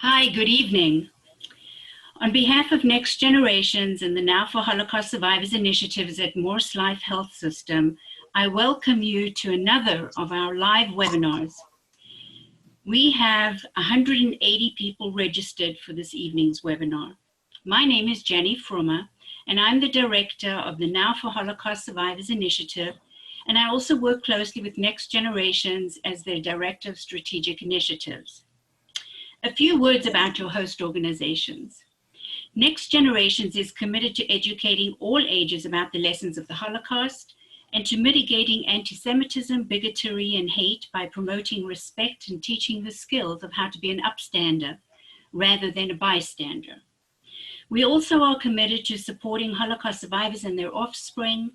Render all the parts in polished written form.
Hi, good evening. On behalf of Next Generations and the Now for Holocaust Survivors initiatives at Morse Life Health System, I welcome you to another of our live webinars. We have 180 people registered for this evening's webinar. My name is Jenny Frummer, and I'm the director of the Now for Holocaust Survivors initiative, and I also work closely with Next Generations as their director of strategic initiatives. A few words about your host organizations. Next Generations is committed to educating all ages about the lessons of the Holocaust and to mitigating anti-Semitism, bigotry, and hate by promoting respect and teaching the skills of how to be an upstander rather than a bystander. We also are committed to supporting Holocaust survivors and their offspring,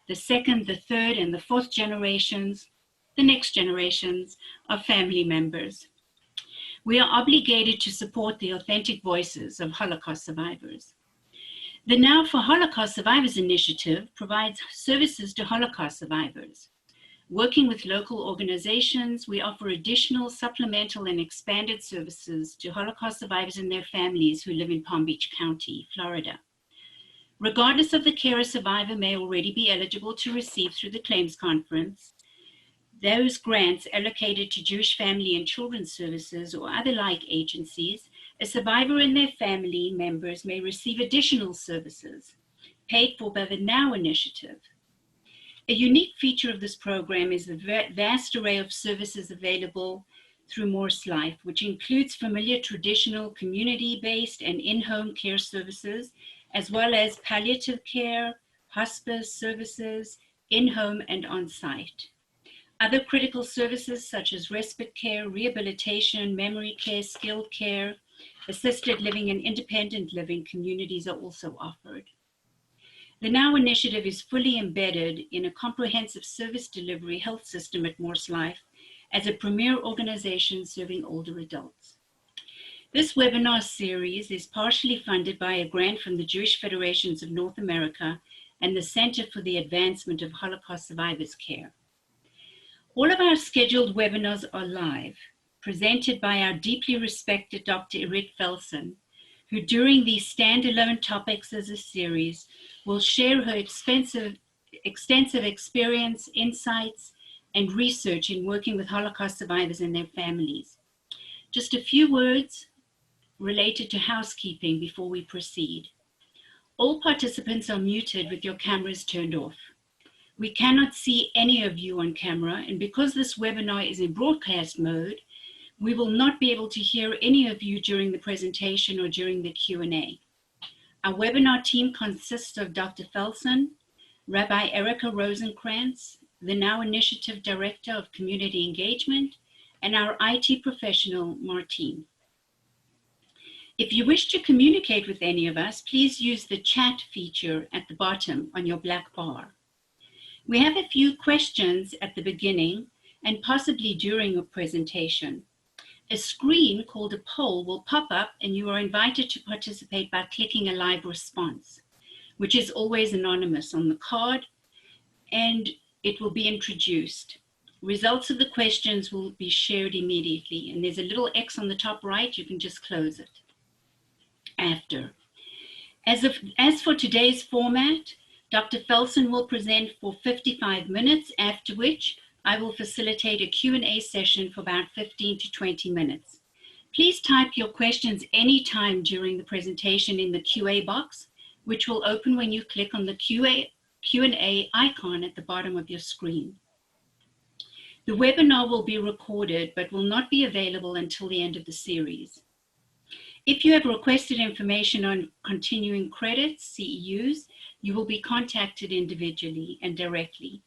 the second, the third, and the fourth generations, the next generations of family members. We are obligated to support the authentic voices of Holocaust survivors. The Now for Holocaust Survivors initiative provides services to Holocaust survivors. Working with local organizations, we offer additional supplemental and expanded services to Holocaust survivors and their families who live in Palm Beach County, Florida. Regardless of the care a survivor may already be eligible to receive through the Claims Conference, those grants allocated to Jewish Family and Children's Services or other like agencies, a survivor and their family members may receive additional services paid for by the Now initiative. A unique feature of this program is the vast array of services available through Morse Life, which includes familiar traditional community-based and in-home care services, as well as palliative care, hospice services, in-home and on-site. Other critical services such as respite care, rehabilitation, memory care, skilled care, assisted living and independent living communities are also offered. The Now initiative is fully embedded in a comprehensive service delivery health system at Morse Life as a premier organization serving older adults. This webinar series is partially funded by a grant from the Jewish Federations of North America and the Center for the Advancement of Holocaust Survivors Care. All of our scheduled webinars are live, presented by our deeply respected Dr. Irit Felsen, who during these standalone topics as a series will share her extensive experience, insights, and research in working with Holocaust survivors and their families. Just a few words related to housekeeping before we proceed. All participants are muted with your cameras turned off. We cannot see any of you on camera, and because this webinar is in broadcast mode, we will not be able to hear any of you during the presentation or during the Q&A. Our webinar team consists of Dr. Felsen, Rabbi Erica Rosenkrantz, the Now Initiative Director of Community Engagement, and our IT professional, Martine. If you wish to communicate with any of us, please use the chat feature at the bottom on your black bar. We have a few questions at the beginning and possibly during a presentation. A screen called a poll will pop up and you are invited to participate by clicking a live response, which is always anonymous on the card, and it will be introduced. Results of the questions will be shared immediately, and there's a little X on the top right, you can just close it after. As for today's format, Dr. Felsen will present for 55 minutes, after which I will facilitate a Q&A session for about 15 to 20 minutes. Please type your questions anytime during the presentation in the QA box, which will open when you click on the Q&A icon at the bottom of your screen. The webinar will be recorded but will not be available until the end of the series. If you have requested information on continuing credits, CEUs, you will be contacted individually and directly.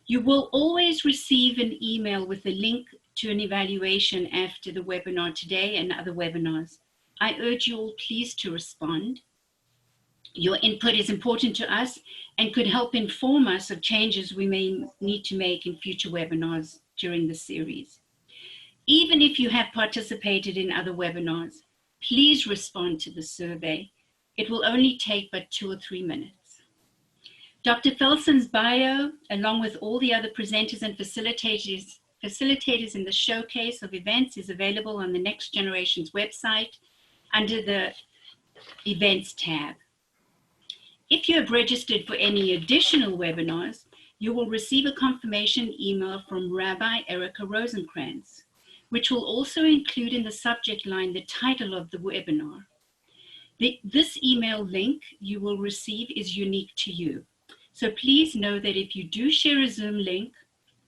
You will always receive an email with a link to an evaluation after the webinar today and other webinars. I urge you all please to respond. Your input is important to us and could help inform us of changes we may need to make in future webinars during the series. Even if you have participated in other webinars, please respond to the survey. It will only take but 2 or 3 minutes. Dr. Felsen's bio, along with all the other presenters and facilitators facilitators in the showcase of events is available on the Next Generation's website under the Events tab. If you have registered for any additional webinars, you will receive a confirmation email from Rabbi Erica Rosenkrantz, which will also include in the subject line the title of the webinar. This email link you will receive is unique to you. So please know that if you do share a Zoom link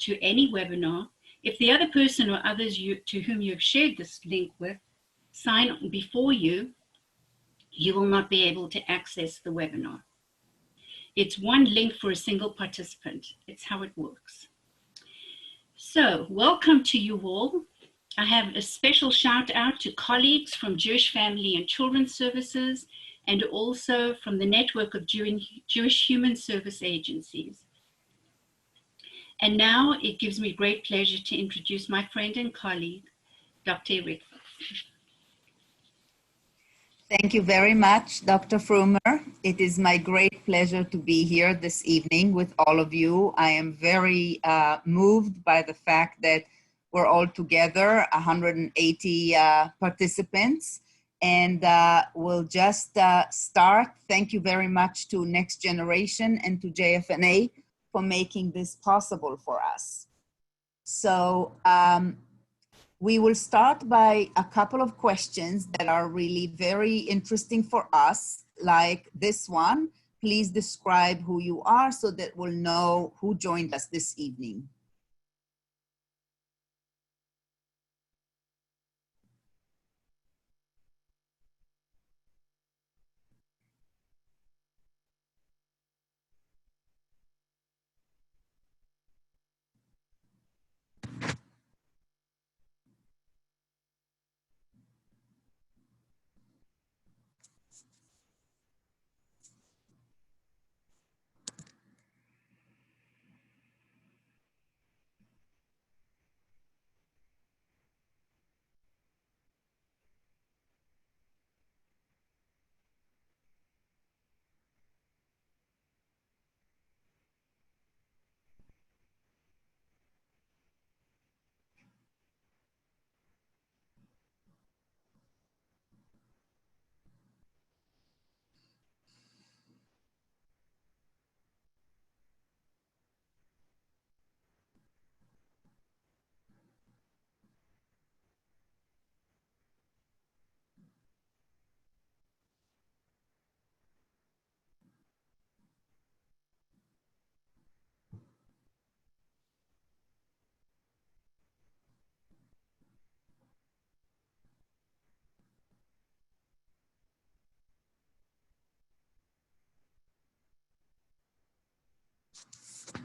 to any webinar, if the other person or others to whom you have shared this link with sign on before you, you will not be able to access the webinar. It's one link for a single participant. It's how it works. So welcome to you all. I have a special shout out to colleagues from Jewish Family and Children's Services and also from the network of Jewish Human Service Agencies. And now it gives me great pleasure to introduce my friend and colleague, Dr. Irit. Thank you very much, Dr. Frumer. It is my great pleasure to be here this evening with all of you. I am very moved by the fact that we're all together, 180 participants, and we'll just start. Thank you very much to Next Generation and to JFNA for making this possible for us. So we will start by a couple of questions that are really very interesting for us, like this one. Please describe who you are so that we'll know who joined us this evening.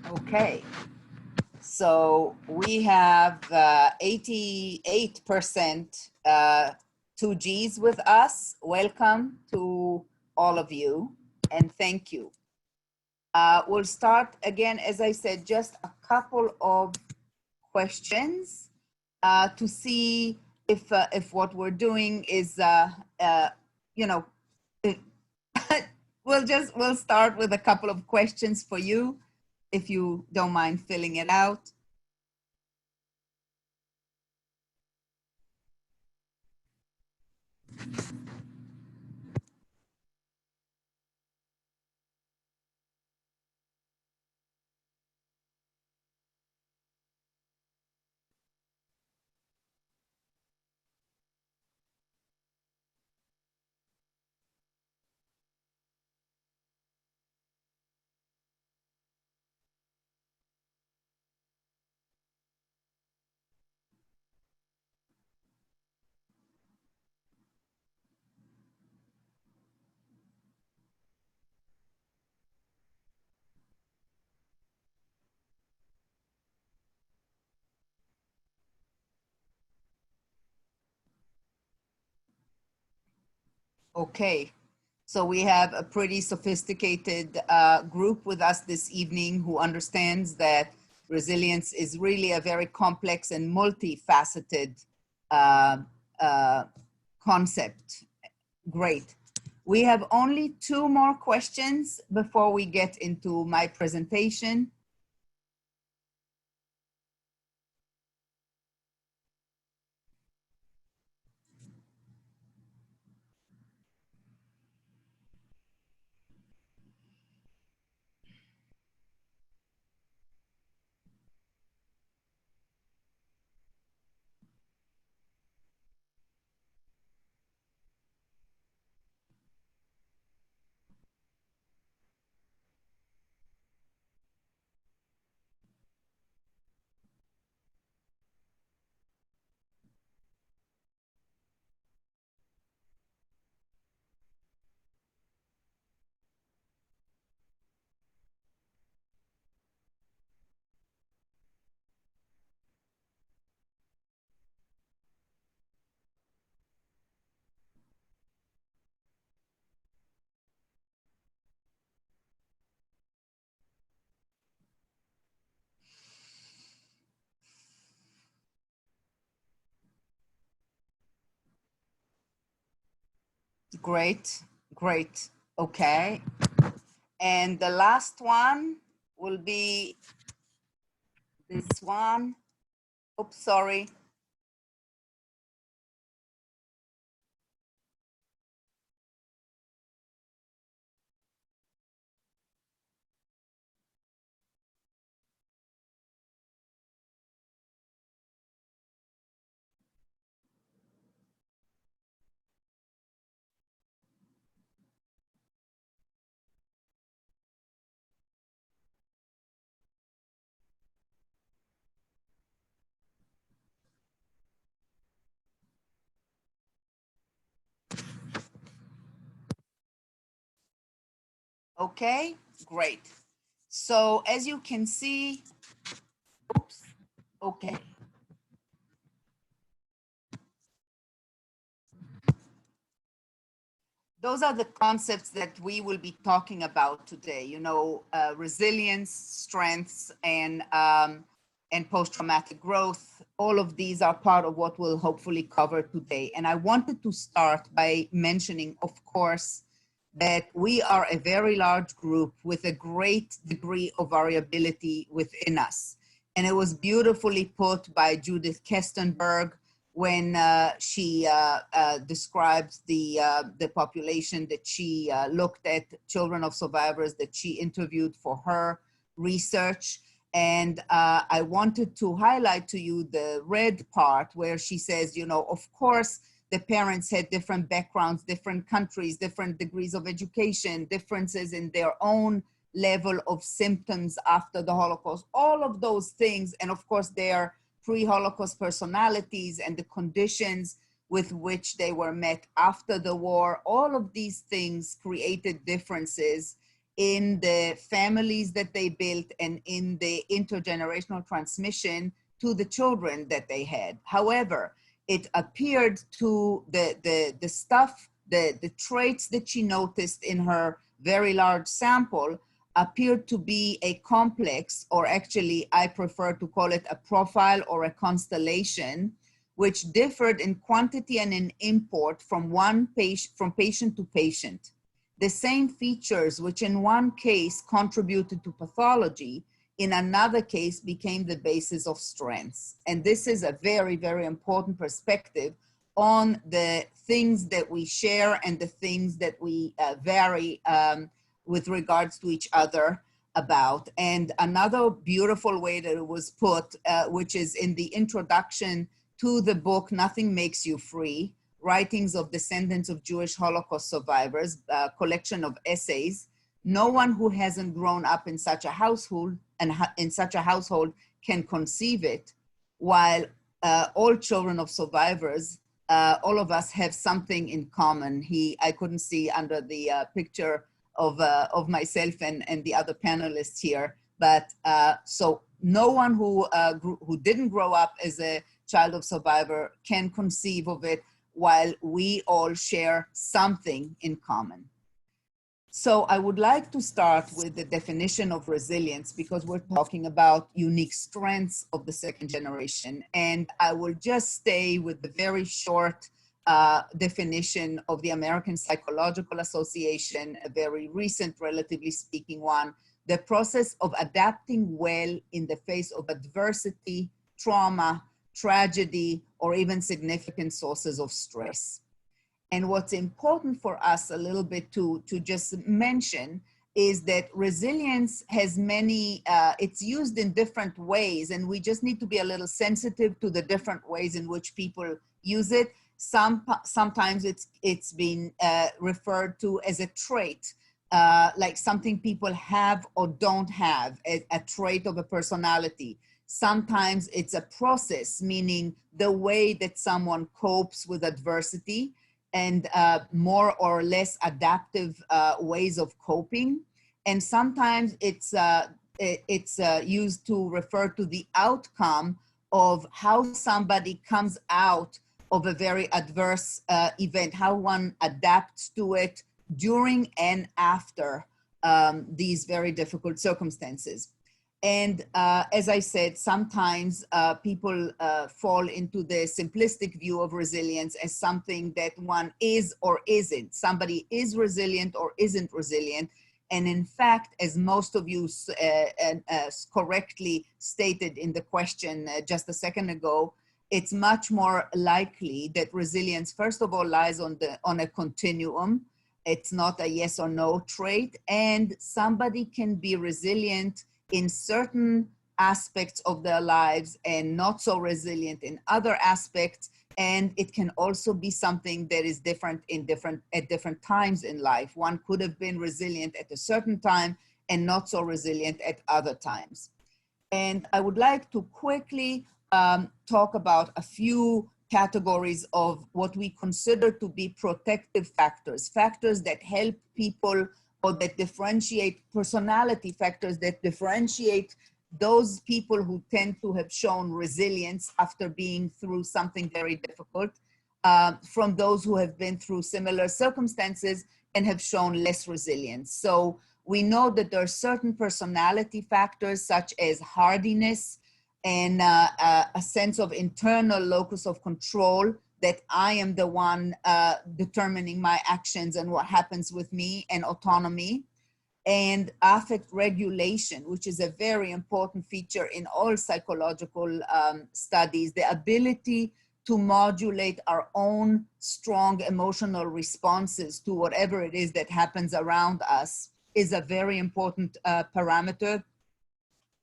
Okay, so we have 88% 2Gs with us. Welcome to all of you and thank you. We'll start again, as I said, just a couple of questions to see if what we're doing is, you know, we'll start with a couple of questions for you, if you don't mind filling it out. Okay, so we have a pretty sophisticated group with us this evening who understands that resilience is really a very complex and multifaceted concept. Great. We have only 2 more questions before we get into my presentation. Great, great. Okay. And the last one will be this one. Oops, sorry. Okay, great. So as you can see, oops, okay. Those are the concepts that we will be talking about today, you know, resilience, strengths, and post-traumatic growth. All of these are part of what we'll hopefully cover today. And I wanted to start by mentioning, of course, that we are a very large group with a great degree of variability within us. And it was beautifully put by Judith Kestenberg when she described the population that she looked at, children of survivors that she interviewed for her research. And I wanted to highlight to you the red part where she says, you know, of course, the parents had different backgrounds, different countries, different degrees of education, differences in their own level of symptoms after the Holocaust, all of those things. And of course, their pre-Holocaust personalities and the conditions with which they were met after the war, all of these things created differences in the families that they built and in the intergenerational transmission to the children that they had. However, it appeared to the stuff, the traits that she noticed in her very large sample appeared to be a complex, or actually I prefer to call it a profile or a constellation, which differed in quantity and in import from patient to patient. The same features which in one case contributed to pathology, in another case became the basis of strengths. And this is a very, very important perspective on the things that we share and the things that we vary with regards to each other about. And another beautiful way that it was put, which is in the introduction to the book, Nothing Makes You Free, Writings of Descendants of Jewish Holocaust Survivors, a collection of essays. No one who hasn't grown up in such a household can conceive it, while all children of survivors, all of us have something in common. I couldn't see under the picture of myself and the other panelists here, but so no one who didn't grow up as a child of survivor can conceive of it, while we all share something in common. So I would like to start with the definition of resilience, because we're talking about unique strengths of the second generation. And I will just stay with the very short definition of the American Psychological Association, a very recent, relatively speaking one: the process of adapting well in the face of adversity, trauma, tragedy, or even significant sources of stress. And what's important for us a little bit to just mention is that resilience has many, it's used in different ways, and we just need to be a little sensitive to the different ways in which people use it. Sometimes it's been referred to as a trait, like something people have or don't have, a trait of a personality. Sometimes it's a process, meaning the way that someone copes with adversity, and more or less adaptive ways of coping. And sometimes it's used to refer to the outcome of how somebody comes out of a very adverse event, how one adapts to it during and after these very difficult circumstances. And as I said, sometimes people fall into the simplistic view of resilience as something that one is or isn't. Somebody is resilient or isn't resilient. And in fact, as most of you correctly stated in the question just a second ago, it's much more likely that resilience, first of all, lies on a continuum. It's not a yes or no trait. And somebody can be resilient in certain aspects of their lives and not so resilient in other aspects. And it can also be something that is different at different times in life. One could have been resilient at a certain time and not so resilient at other times. And I would like to quickly talk about a few categories of what we consider to be protective factors, factors that help people or that differentiate, personality factors that differentiate those people who tend to have shown resilience after being through something very difficult from those who have been through similar circumstances and have shown less resilience. So we know that there are certain personality factors such as hardiness and a sense of internal locus of control, that I am the one determining my actions and what happens with me, and autonomy, and affect regulation, which is a very important feature in all psychological studies. The ability to modulate our own strong emotional responses to whatever it is that happens around us is a very important parameter.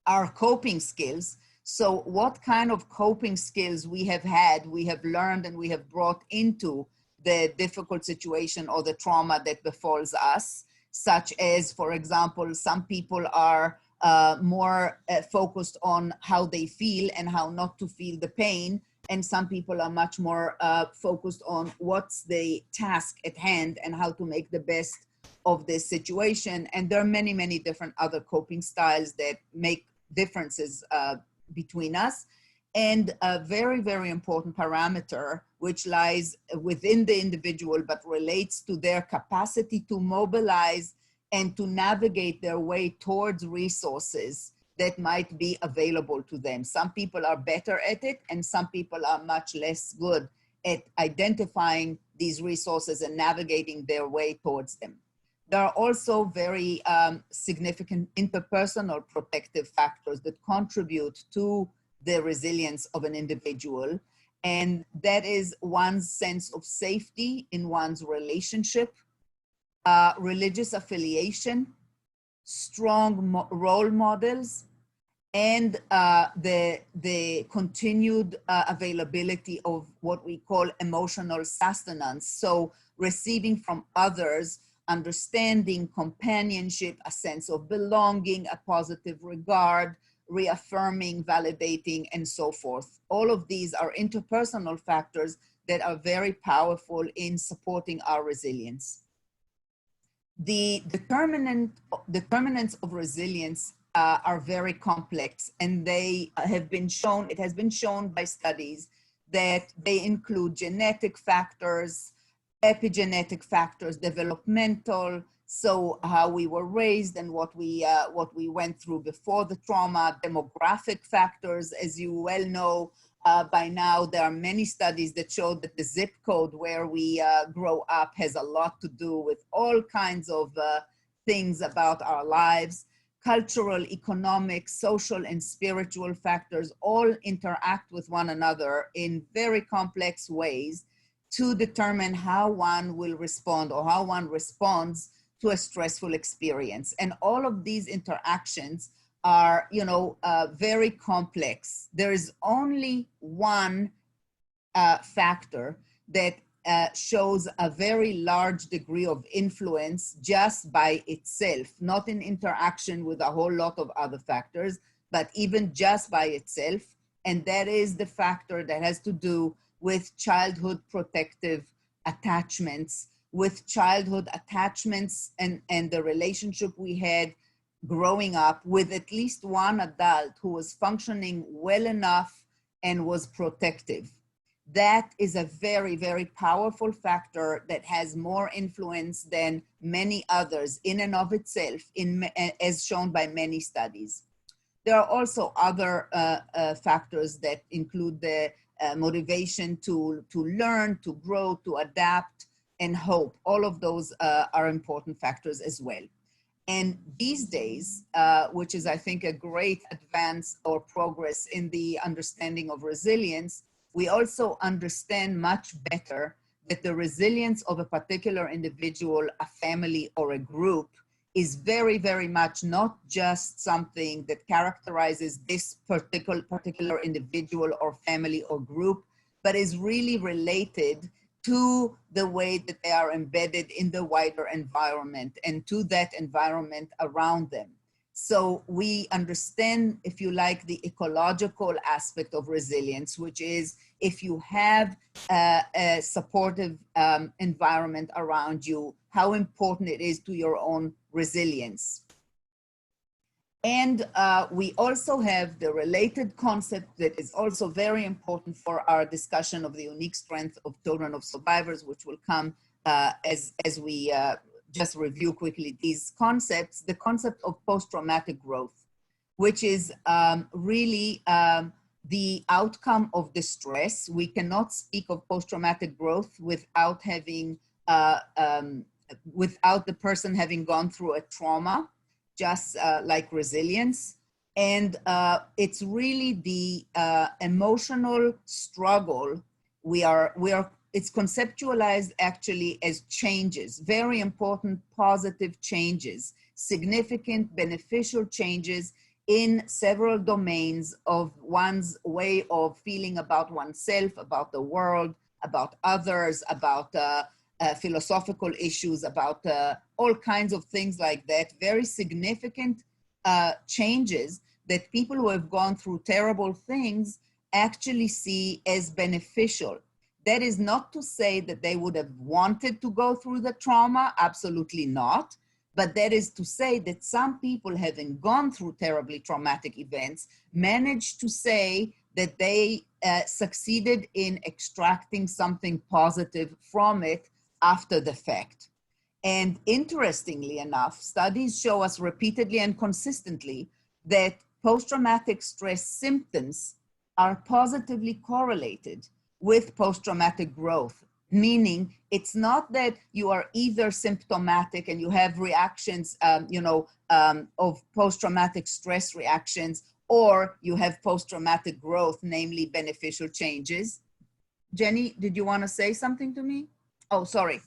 Our coping skills. So what kind of coping skills we have learned, and we have brought into the difficult situation or the trauma that befalls us, such as, for example, some people are more focused on how they feel and how not to feel the pain. And some people are much more focused on what's the task at hand and how to make the best of this situation. And there are many, many different other coping styles that make differences between us. And a very, very important parameter, which lies within the individual but relates to their capacity to mobilize and to navigate their way towards resources that might be available to them. Some people are better at it, and some people are much less good at identifying these resources and navigating their way towards them. There are also very significant interpersonal protective factors that contribute to the resilience of an individual. And that is one's sense of safety in one's relationship, religious affiliation, strong role models, and the continued availability of what we call emotional sustenance. So receiving from others understanding, companionship, a sense of belonging, a positive regard, reaffirming, validating, and so forth. All of these are interpersonal factors that are very powerful in supporting our resilience. The determinants of resilience are very complex, and they have been shown, it has been shown by studies that they include genetic factors, epigenetic factors, developmental, so how we were raised and what we went through before the trauma, demographic factors. As you well know, by now there are many studies that show that the zip code where we grow up has a lot to do with all kinds of things about our lives. Cultural, economic, social, and spiritual factors all interact with one another in very complex ways to determine how one will respond or how one responds to a stressful experience. And all of these interactions are, very complex. There is only one factor that shows a very large degree of influence just by itself, not in interaction with a whole lot of other factors, but even just by itself. And that is the factor that has to do with childhood protective attachments, and the relationship we had growing up with at least one adult who was functioning well enough and was protective. That is a very, very powerful factor that has more influence than many others in and of itself, as shown by many studies. There are also other factors that include the motivation to learn, to grow, to adapt, and hope. All of those are important factors as well. And these days, which is, I think, a great advance or progress in the understanding of resilience, we also understand much better that the resilience of a particular individual, a family, or a group is very, very much not just something that characterizes this particular individual or family or group, but is really related to the way that they are embedded in the wider environment and to that environment around them. So we understand, if you like, the ecological aspect of resilience, which is if you have a supportive environment around you, how important it is to your own resilience. And we also have the related concept that is also very important for our discussion of the unique strength of children of survivors, which will come as we just review quickly these concepts, the concept of post-traumatic growth, which is really the outcome of the stress. We cannot speak of post-traumatic growth without having, without the person having gone through a trauma, just like resilience. And it's really the emotional struggle. It's conceptualized actually as changes, very important positive changes, significant beneficial changes in several domains of one's way of feeling about oneself, about the world, about others, about philosophical issues, about all kinds of things like that. Very significant changes that people who have gone through terrible things actually see as beneficial. That is not to say that they would have wanted to go through the trauma, absolutely not. But that is to say that some people, having gone through terribly traumatic events, managed to say that they succeeded in extracting something positive from it after the fact. And interestingly enough, studies show us repeatedly and consistently that post-traumatic stress symptoms are positively correlated with post-traumatic growth, meaning it's not that you are either symptomatic and you have reactions, of post-traumatic stress reactions, or you have post-traumatic growth, namely beneficial changes. Jenny, did you want to say something to me? Oh, sorry.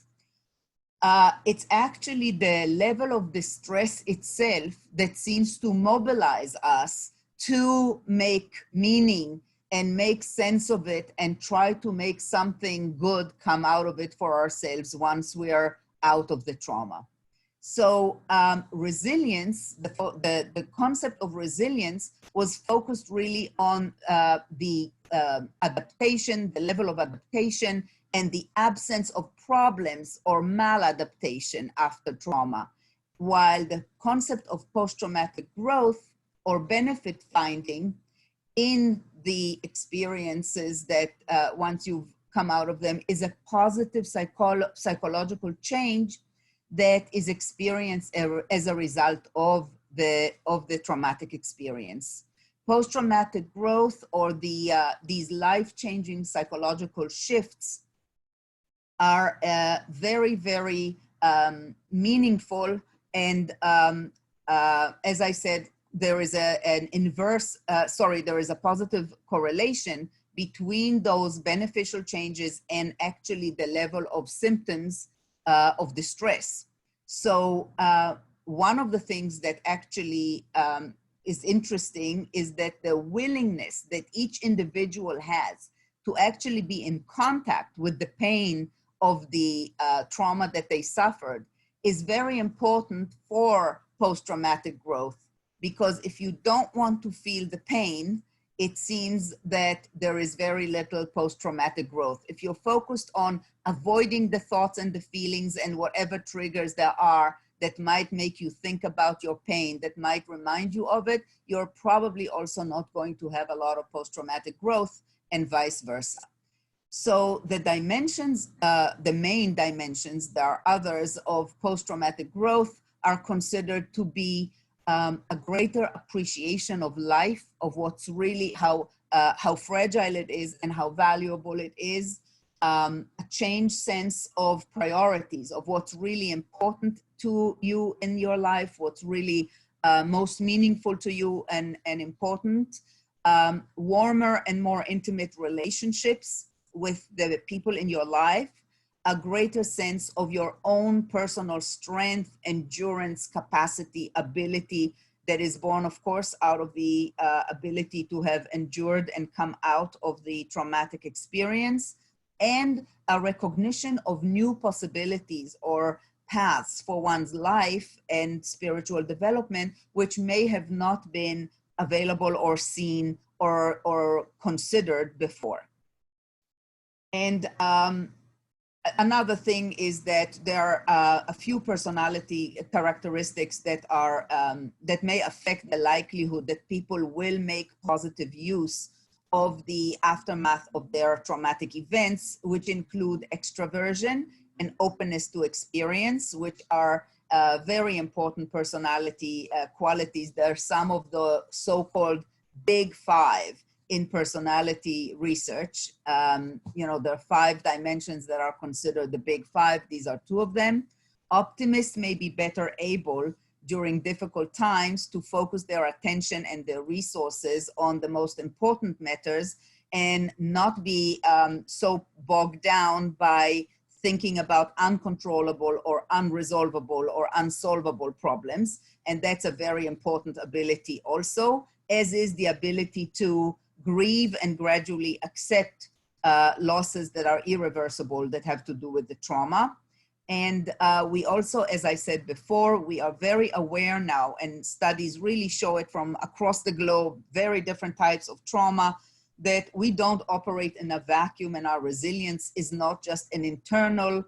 It's actually the level of the stress itself that seems to mobilize us to make meaning and make sense of it and try to make something good come out of it for ourselves once we are out of the trauma. So resilience, the concept of resilience was focused really on the adaptation, the level of adaptation, and the absence of problems or maladaptation after trauma, while the concept of post-traumatic growth or benefit finding in the experiences that once you've come out of them is a positive psychological change that is experienced as a result of the traumatic experience. Post-traumatic growth, or these life-changing psychological shifts, are very, very meaningful. And as I said, there is an inverse, there is a positive correlation between those beneficial changes and actually the level of symptoms of distress. So one of the things that actually is interesting is that the willingness that each individual has to actually be in contact with the pain of the trauma that they suffered is very important for post-traumatic growth. Because if you don't want to feel the pain, it seems that there is very little post-traumatic growth. If you're focused on avoiding the thoughts and the feelings and whatever triggers there are that might make you think about your pain, that might remind you of it, you're probably also not going to have a lot of post-traumatic growth, and vice versa. So the dimensions, the main dimensions, there are others, of post-traumatic growth are considered to be a greater appreciation of life, of what's really, how fragile it is and how valuable it is, a changed sense of priorities, of what's really important to you in your life, what's really most meaningful to you and important, warmer and more intimate relationships with the people in your life, a greater sense of your own personal strength, endurance, capacity, ability that is born, of course, out of the ability to have endured and come out of the traumatic experience, and a recognition of new possibilities or paths for one's life and spiritual development, which may have not been available or seen or considered before. And another thing is that there are a few personality characteristics that are that may affect the likelihood that people will make positive use of the aftermath of their traumatic events, which include extraversion and openness to experience, which are very important personality qualities. They're some of the so-called big five in personality research. You know, there are 5 dimensions that are considered the big 5. These are 2 of them. Optimists may be better able during difficult times to focus their attention and their resources on the most important matters and not be so bogged down by thinking about uncontrollable or unresolvable or unsolvable problems. And that's a very important ability also, as is the ability to grieve and gradually accept losses that are irreversible, that have to do with the trauma. And we also, as I said before, we are very aware now, and studies really show it from across the globe, very different types of trauma, that we don't operate in a vacuum, and our resilience is not just an internal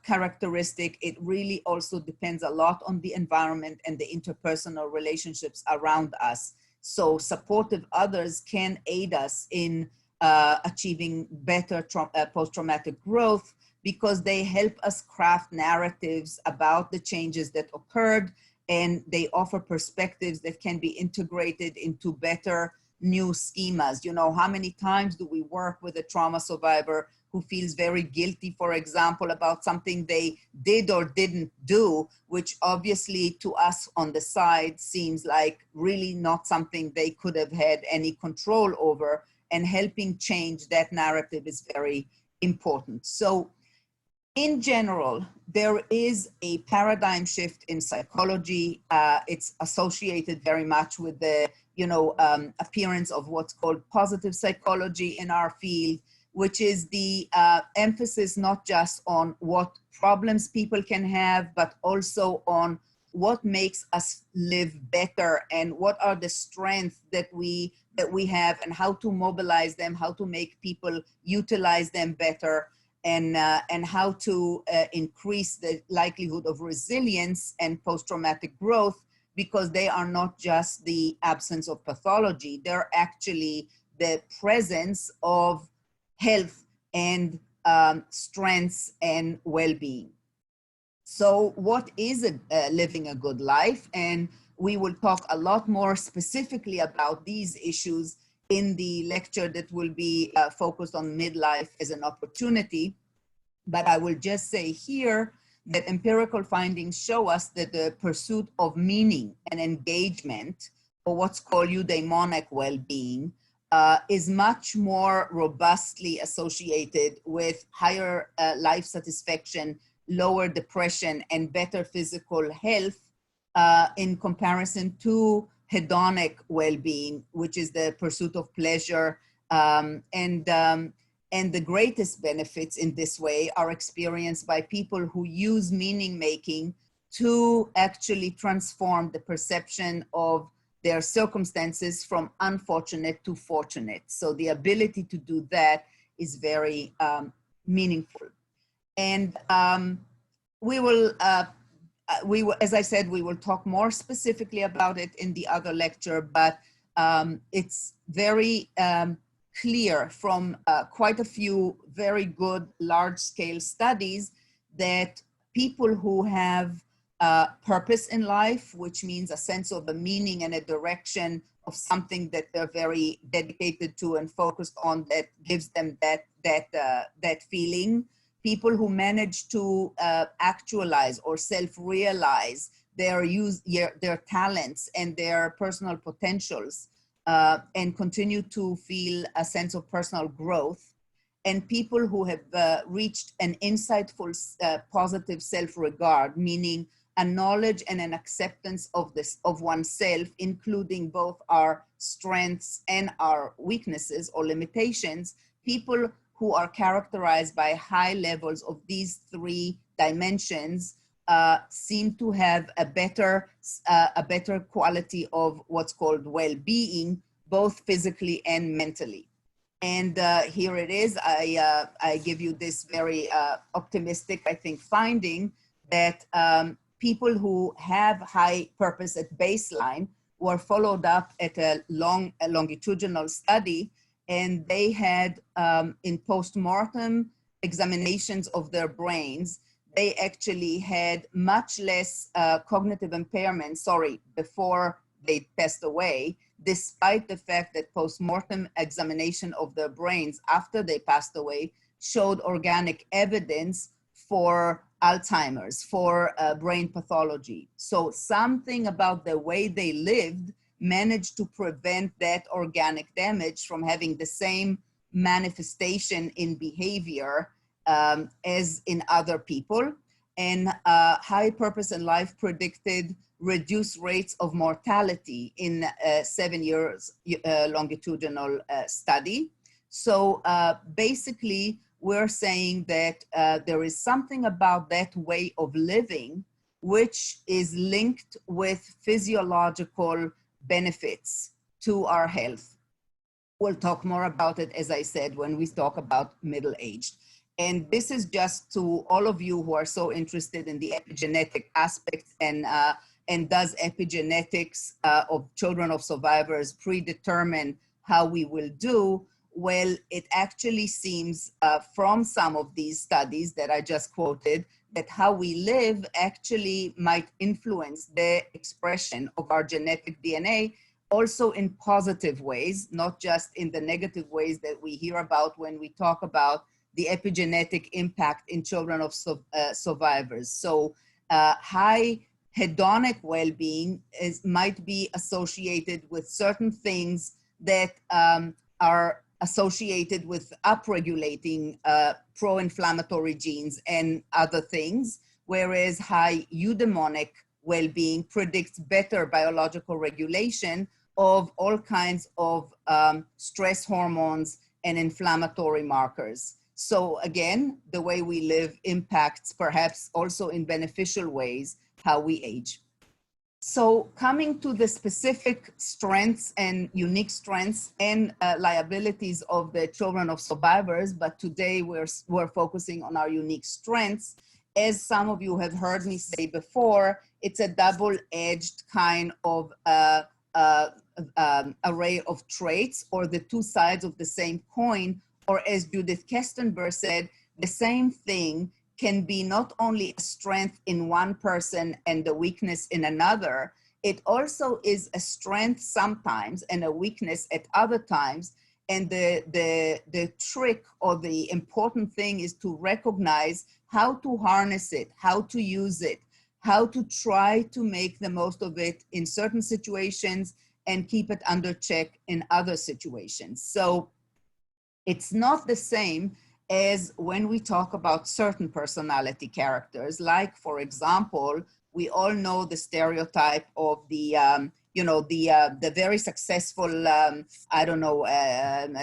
characteristic. It really also depends a lot on the environment and the interpersonal relationships around us. So supportive others can aid us in achieving better post-traumatic growth, because they help us craft narratives about the changes that occurred, and they offer perspectives that can be integrated into better new schemas. You know, how many times do we work with a trauma survivor who feels very guilty, for example, about something they did or didn't do, which obviously to us on the side seems like really not something they could have had any control over, and helping change that narrative is very important. So in general, there is a paradigm shift in psychology. It's associated very much with the, appearance of what's called positive psychology in our field, which is the emphasis not just on what problems people can have, but also on what makes us live better, and what are the strengths that we have, and how to mobilize them, how to make people utilize them better, and how to increase the likelihood of resilience and post-traumatic growth, because they are not just the absence of pathology, they're actually the presence of health and strengths and well-being. So what is living a good life? And we will talk a lot more specifically about these issues in the lecture that will be focused on midlife as an opportunity. But I will just say here that empirical findings show us that the pursuit of meaning and engagement, or what's called eudaimonic well-being, is much more robustly associated with higher life satisfaction, lower depression, and better physical health in comparison to hedonic well-being, which is the pursuit of pleasure. And the greatest benefits in this way are experienced by people who use meaning making to actually transform the perception of their circumstances from unfortunate to fortunate. So the ability to do that is very meaningful. And we will, as I said, we will talk more specifically about it in the other lecture, but it's very clear from quite a few very good large-scale studies that people who have purpose in life, which means a sense of a meaning and a direction of something that they're very dedicated to and focused on, that gives them that feeling. People who manage to actualize or self-realize their talents and their personal potentials, and continue to feel a sense of personal growth. And people who have reached an insightful, positive self-regard, meaning a knowledge and an acceptance of oneself, including both our strengths and our weaknesses or limitations. People who are characterized by high levels of these three dimensions seem to have a better quality of what's called well-being, both physically and mentally. And here it is. I give you this very optimistic, I think, finding that people who have high purpose at baseline were followed up at a longitudinal study, and they had in post-mortem examinations of their brains, they actually had much less cognitive impairment, before they passed away, despite the fact that post-mortem examination of their brains after they passed away showed organic evidence for Alzheimer's, for brain pathology. So something about the way they lived managed to prevent that organic damage from having the same manifestation in behavior as in other people. And high purpose in life predicted reduced rates of mortality in 7 years longitudinal study. So basically, we're saying that there is something about that way of living which is linked with physiological benefits to our health. We'll talk more about it, as I said, when we talk about middle-aged. And this is just to all of you who are so interested in the epigenetic aspects, and does epigenetics of children of survivors predetermine how we will do? Well, it actually seems from some of these studies that I just quoted that how we live actually might influence the expression of our genetic DNA, also in positive ways, not just in the negative ways that we hear about when we talk about the epigenetic impact in children of survivors. So high hedonic well-being might be associated with certain things that are associated with upregulating pro-inflammatory genes and other things, whereas high eudaimonic well-being predicts better biological regulation of all kinds of stress hormones and inflammatory markers. So again, the way we live impacts perhaps also in beneficial ways how we age. So coming to the specific strengths and unique strengths and liabilities of the children of survivors, but today we're focusing on our unique strengths. As some of you have heard me say before, it's a double-edged kind of array of traits, or the two sides of the same coin, or as Judith Kestenberg said, the same thing can be not only a strength in one person and a weakness in another, it also is a strength sometimes and a weakness at other times. And the trick or the important thing is to recognize how to harness it, how to use it, how to try to make the most of it in certain situations and keep it under check in other situations. So it's not the same as when we talk about certain personality characters, like, for example, we all know the stereotype of the, the very successful,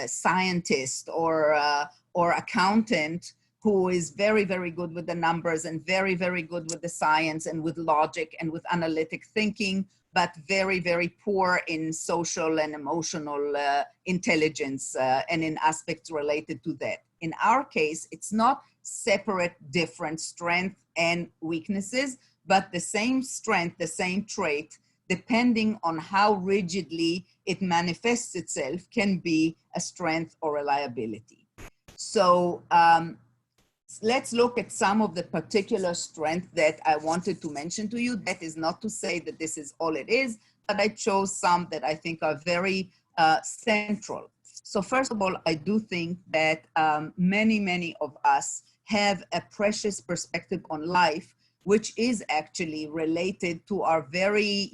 scientist or accountant who is very, very good with the numbers and very, very good with the science and with logic and with analytic thinking, but very, very poor in social and emotional intelligence and in aspects related to that. In our case, it's not separate, different strengths and weaknesses, but the same strength, the same trait, depending on how rigidly it manifests itself, can be a strength or a liability. So let's look at some of the particular strength that I wanted to mention to you. That is not to say that this is all it is, but I chose some that I think are very central. So first of all, I do think that many of us have a precious perspective on life, which is actually related to our very,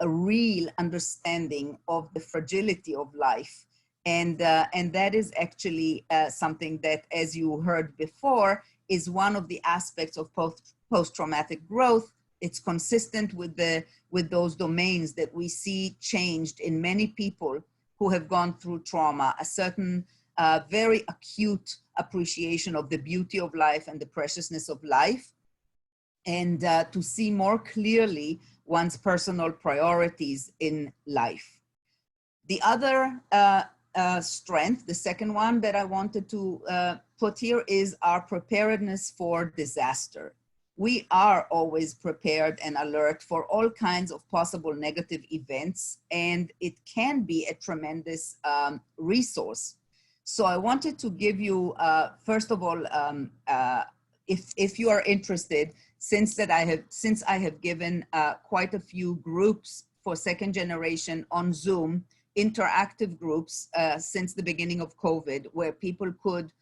a real understanding of the fragility of life. And that is actually something that, as you heard before, is one of the aspects of post-traumatic growth. It's consistent with those domains that we see changed in many people who have gone through trauma, a certain very acute appreciation of the beauty of life and the preciousness of life, and to see more clearly one's personal priorities in life. The other strength, the second one that I wanted to put here, is our preparedness for disaster. We are always prepared and alert for all kinds of possible negative events, and it can be a tremendous resource. So I wanted to give you, first of all, if you are interested, since I have given quite a few groups for second generation on Zoom, interactive groups since the beginning of COVID, where people could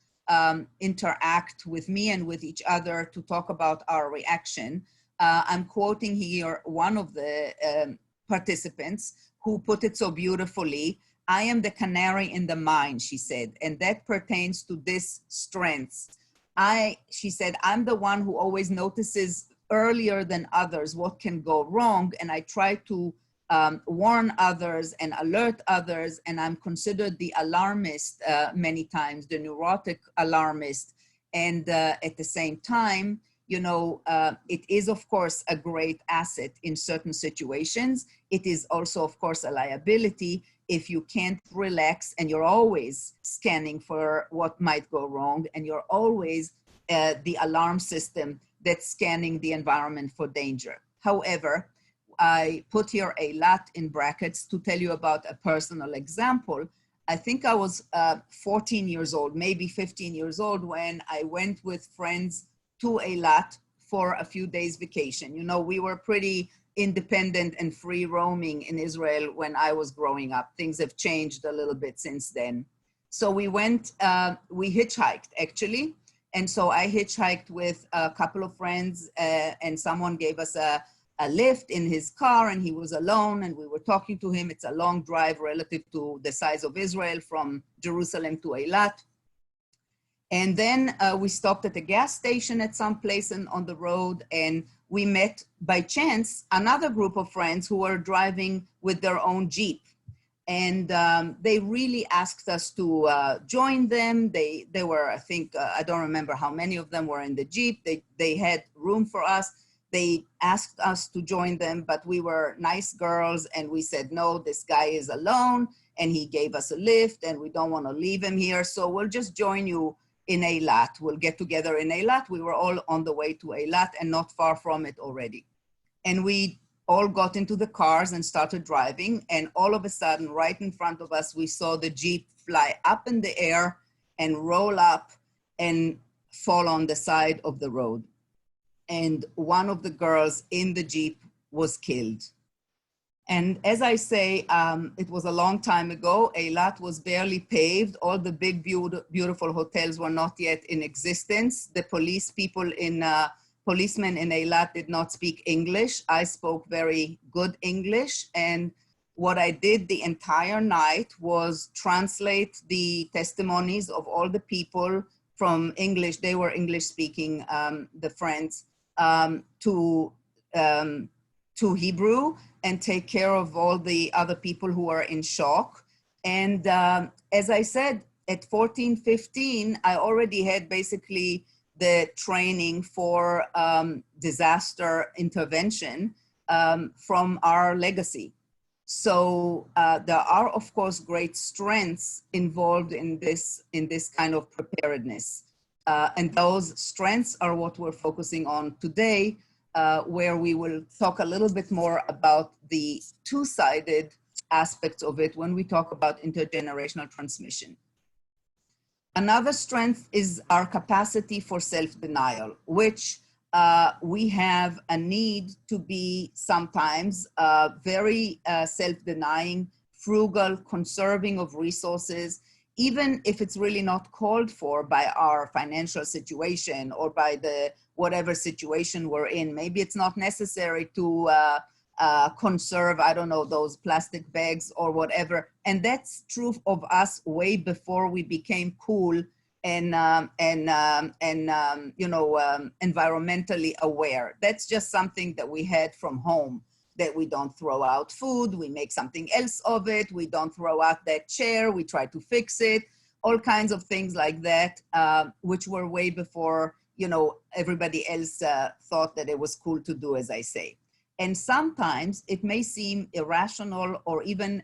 interact with me and with each other to talk about our reaction. I'm quoting here one of the participants who put it so beautifully. "I am the canary in the mine," she said, and that pertains to this strength. She said, "I'm the one who always notices earlier than others what can go wrong, and I try to warn others and alert others, and I'm considered the alarmist many times, the neurotic alarmist. And at the same time, it is, of course, a great asset in certain situations. It is also, of course, a liability if you can't relax and you're always scanning for what might go wrong, and you're always the alarm system that's scanning the environment for danger. However, I put here a lot in brackets to tell you about a personal example. I think I was 14 years old, maybe 15 years old, when I went with friends to Eilat for a few days vacation. We were pretty independent and free roaming in Israel when I was growing up. Things have changed a little bit since then. So we went, we hitchhiked actually. And so I hitchhiked with a couple of friends and someone gave us a lift in his car, and he was alone, and we were talking to him. It's a long drive relative to the size of Israel from Jerusalem to Eilat. And then we stopped at a gas station at some place on the road, and we met by chance another group of friends who were driving with their own Jeep. And they really asked us to join them. They were, I think, I don't remember how many of them were in the Jeep. They had room for us. They asked us to join them, but we were nice girls, and we said, no, this guy is alone, and he gave us a lift, and we don't want to leave him here, so we'll just join you in Eilat. We'll get together in Eilat. We were all on the way to Eilat and not far from it already. And we all got into the cars and started driving, and all of a sudden, right in front of us, we saw the Jeep fly up in the air and roll up and fall on the side of the road. And one of the girls in the Jeep was killed. And as I say, it was a long time ago. Eilat was barely paved. All the big, beautiful hotels were not yet in existence. The policemen in Eilat did not speak English. I spoke very good English. And what I did the entire night was translate the testimonies of all the people from English. They were English speaking, the friends, to Hebrew, and take care of all the other people who are in shock. And as I said, at 14, 15, I already had basically the training for disaster intervention from our legacy. So there are, of course, great strengths involved in this kind of preparedness. And those strengths are what we're focusing on today, where we will talk a little bit more about the two-sided aspects of it when we talk about intergenerational transmission. Another strength is our capacity for self-denial, which we have a need to be sometimes very self-denying, frugal, conserving of resources, even if it's really not called for by our financial situation or by the whatever situation we're in. Maybe it's not necessary to conserve, I don't know, those plastic bags or whatever. And that's true of us way before we became cool and environmentally aware. That's just something that we had from home, that we don't throw out food, we make something else of it, we don't throw out that chair, we try to fix it, all kinds of things like that, which were way before, you know, everybody else thought that it was cool to do, as I say. And sometimes it may seem irrational or even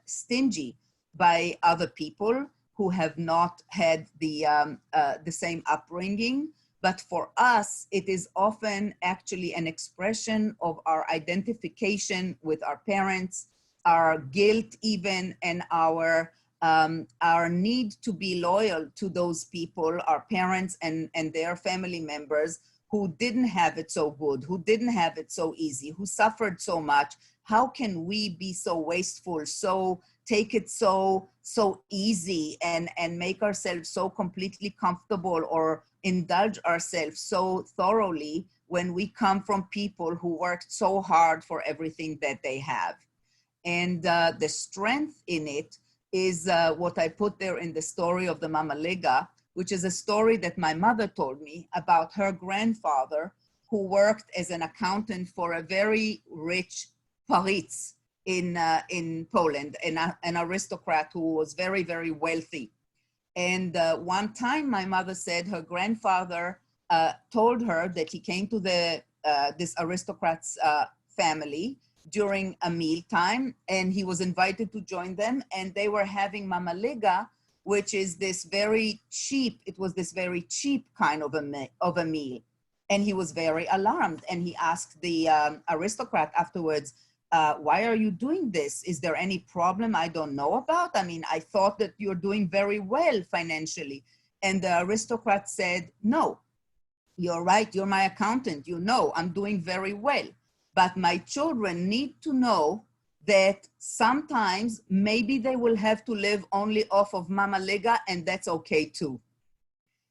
stingy by other people who have not had the same upbringing. But for us, it is often actually an expression of our identification with our parents, our guilt even, and our need to be loyal to those people, our parents and their family members, who didn't have it so good, who didn't have it so easy, who suffered so much. How can we be so wasteful, so take it so easy and make ourselves so completely comfortable or indulge ourselves so thoroughly when we come from people who worked so hard for everything that they have? And the strength in it is what I put there in the story of the Mama Liga, which is a story that my mother told me about her grandfather, who worked as an accountant for a very rich Paritz in Poland, an aristocrat who was very, very wealthy. And one time my mother said her grandfather told her that he came to this aristocrat's family during a meal time, and he was invited to join them, and they were having Mama Liga, which is this very cheap, it was this very cheap kind of a meal. And he was very alarmed, and he asked the aristocrat afterwards, why are you doing this? Is there any problem I don't know about? I mean, I thought that you're doing very well financially. And the aristocrat said, no, you're right, you're my accountant, you know, I'm doing very well. But my children need to know that sometimes maybe they will have to live only off of Mama Liga, and that's okay too.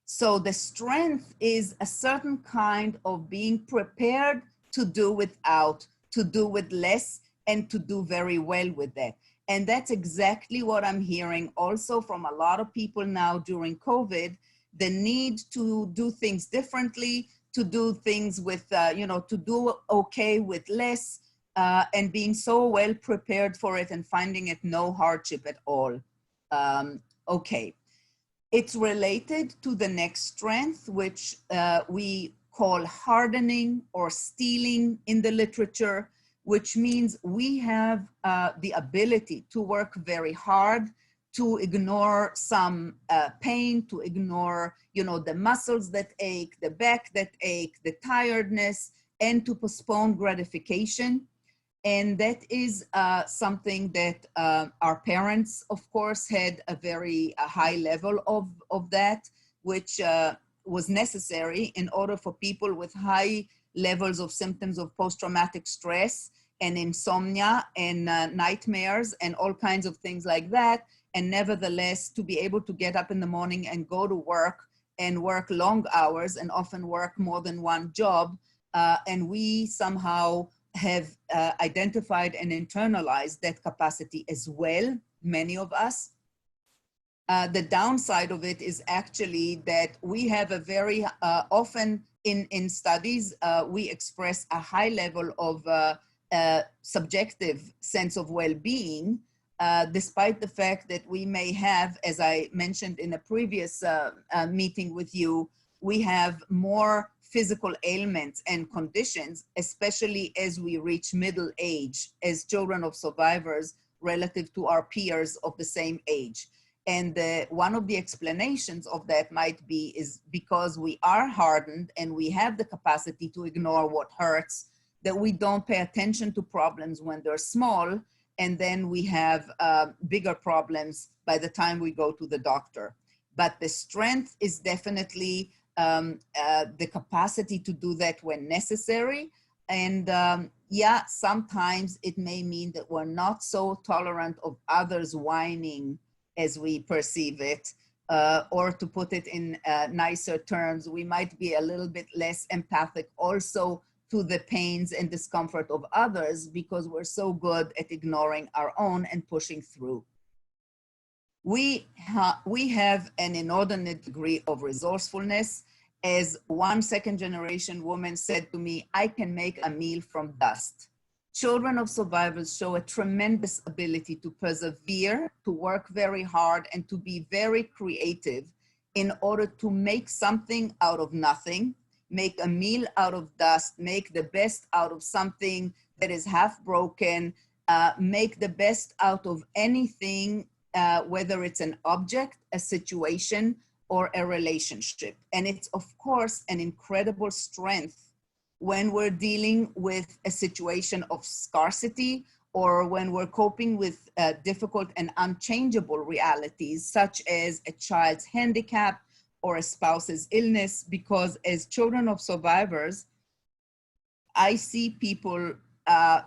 So the strength is a certain kind of being prepared to do without, to do with less, and to do very well with that. And that's exactly what I'm hearing also from a lot of people now during COVID, the need to do things differently, to do things with, to do okay with less, and being so well prepared for it and finding it no hardship at all. Okay. It's related to the next strength, which we call hardening or stealing in the literature, which means we have the ability to work very hard, to ignore some pain, to ignore, the muscles that ache, the back that ache, the tiredness, and to postpone gratification. And that is something that our parents, of course, had a very high level of that, which was necessary in order for people with high levels of symptoms of post-traumatic stress and insomnia and nightmares and all kinds of things like that. And nevertheless, to be able to get up in the morning and go to work and work long hours and often work more than one job. And we somehow have identified and internalized that capacity as well, many of us. The downside of it is actually that we have a very often in studies, we express a high level of subjective sense of well-being, despite the fact that we may have, as I mentioned in a previous meeting with you, we have more physical ailments and conditions, especially as we reach middle age, as children of survivors relative to our peers of the same age. And one of the explanations of that might be is because we are hardened and we have the capacity to ignore what hurts, that we don't pay attention to problems when they're small, and then we have bigger problems by the time we go to the doctor. but the strength is definitely the capacity to do that when necessary. And yeah, sometimes it may mean that we're not so tolerant of others whining as we perceive it, or to put it in nicer terms, we might be a little bit less empathic also to the pains and discomfort of others because we're so good at ignoring our own and pushing through. We have an inordinate degree of resourcefulness. As one second-generation woman said to me, I can make a meal from dust. Children of survivors show a tremendous ability to persevere, to work very hard, and to be very creative in order to make something out of nothing, make a meal out of dust, make the best out of something that is half broken, make the best out of anything, whether it's an object, a situation, or a relationship. And it's, of course, an incredible strength when we're dealing with a situation of scarcity or when we're coping with difficult and unchangeable realities, such as a child's handicap or a spouse's illness, because as children of survivors, I see people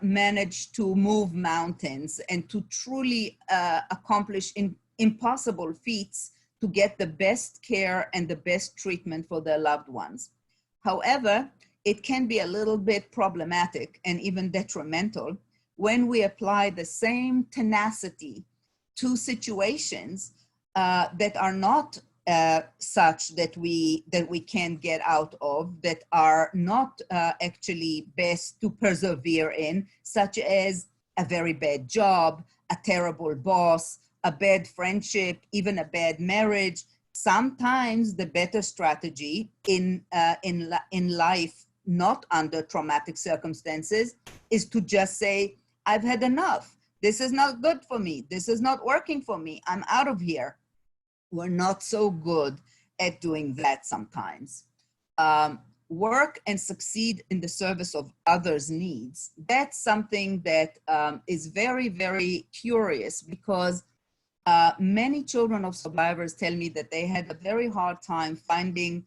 manage to move mountains and to truly accomplish impossible feats to get the best care and the best treatment for their loved ones. However, it can be a little bit problematic and even detrimental when we apply the same tenacity to situations that are not such that we can get out of, that are not actually best to persevere in, such as a very bad job, a terrible boss, a bad friendship, even a bad marriage. Sometimes the better strategy in life, not under traumatic circumstances, is to just say, I've had enough. This is not good for me. This is not working for me. I'm out of here. We're not so good at doing that sometimes. Work and succeed in the service of others' needs. That's something that is very, very curious, because many children of survivors tell me that they had a very hard time finding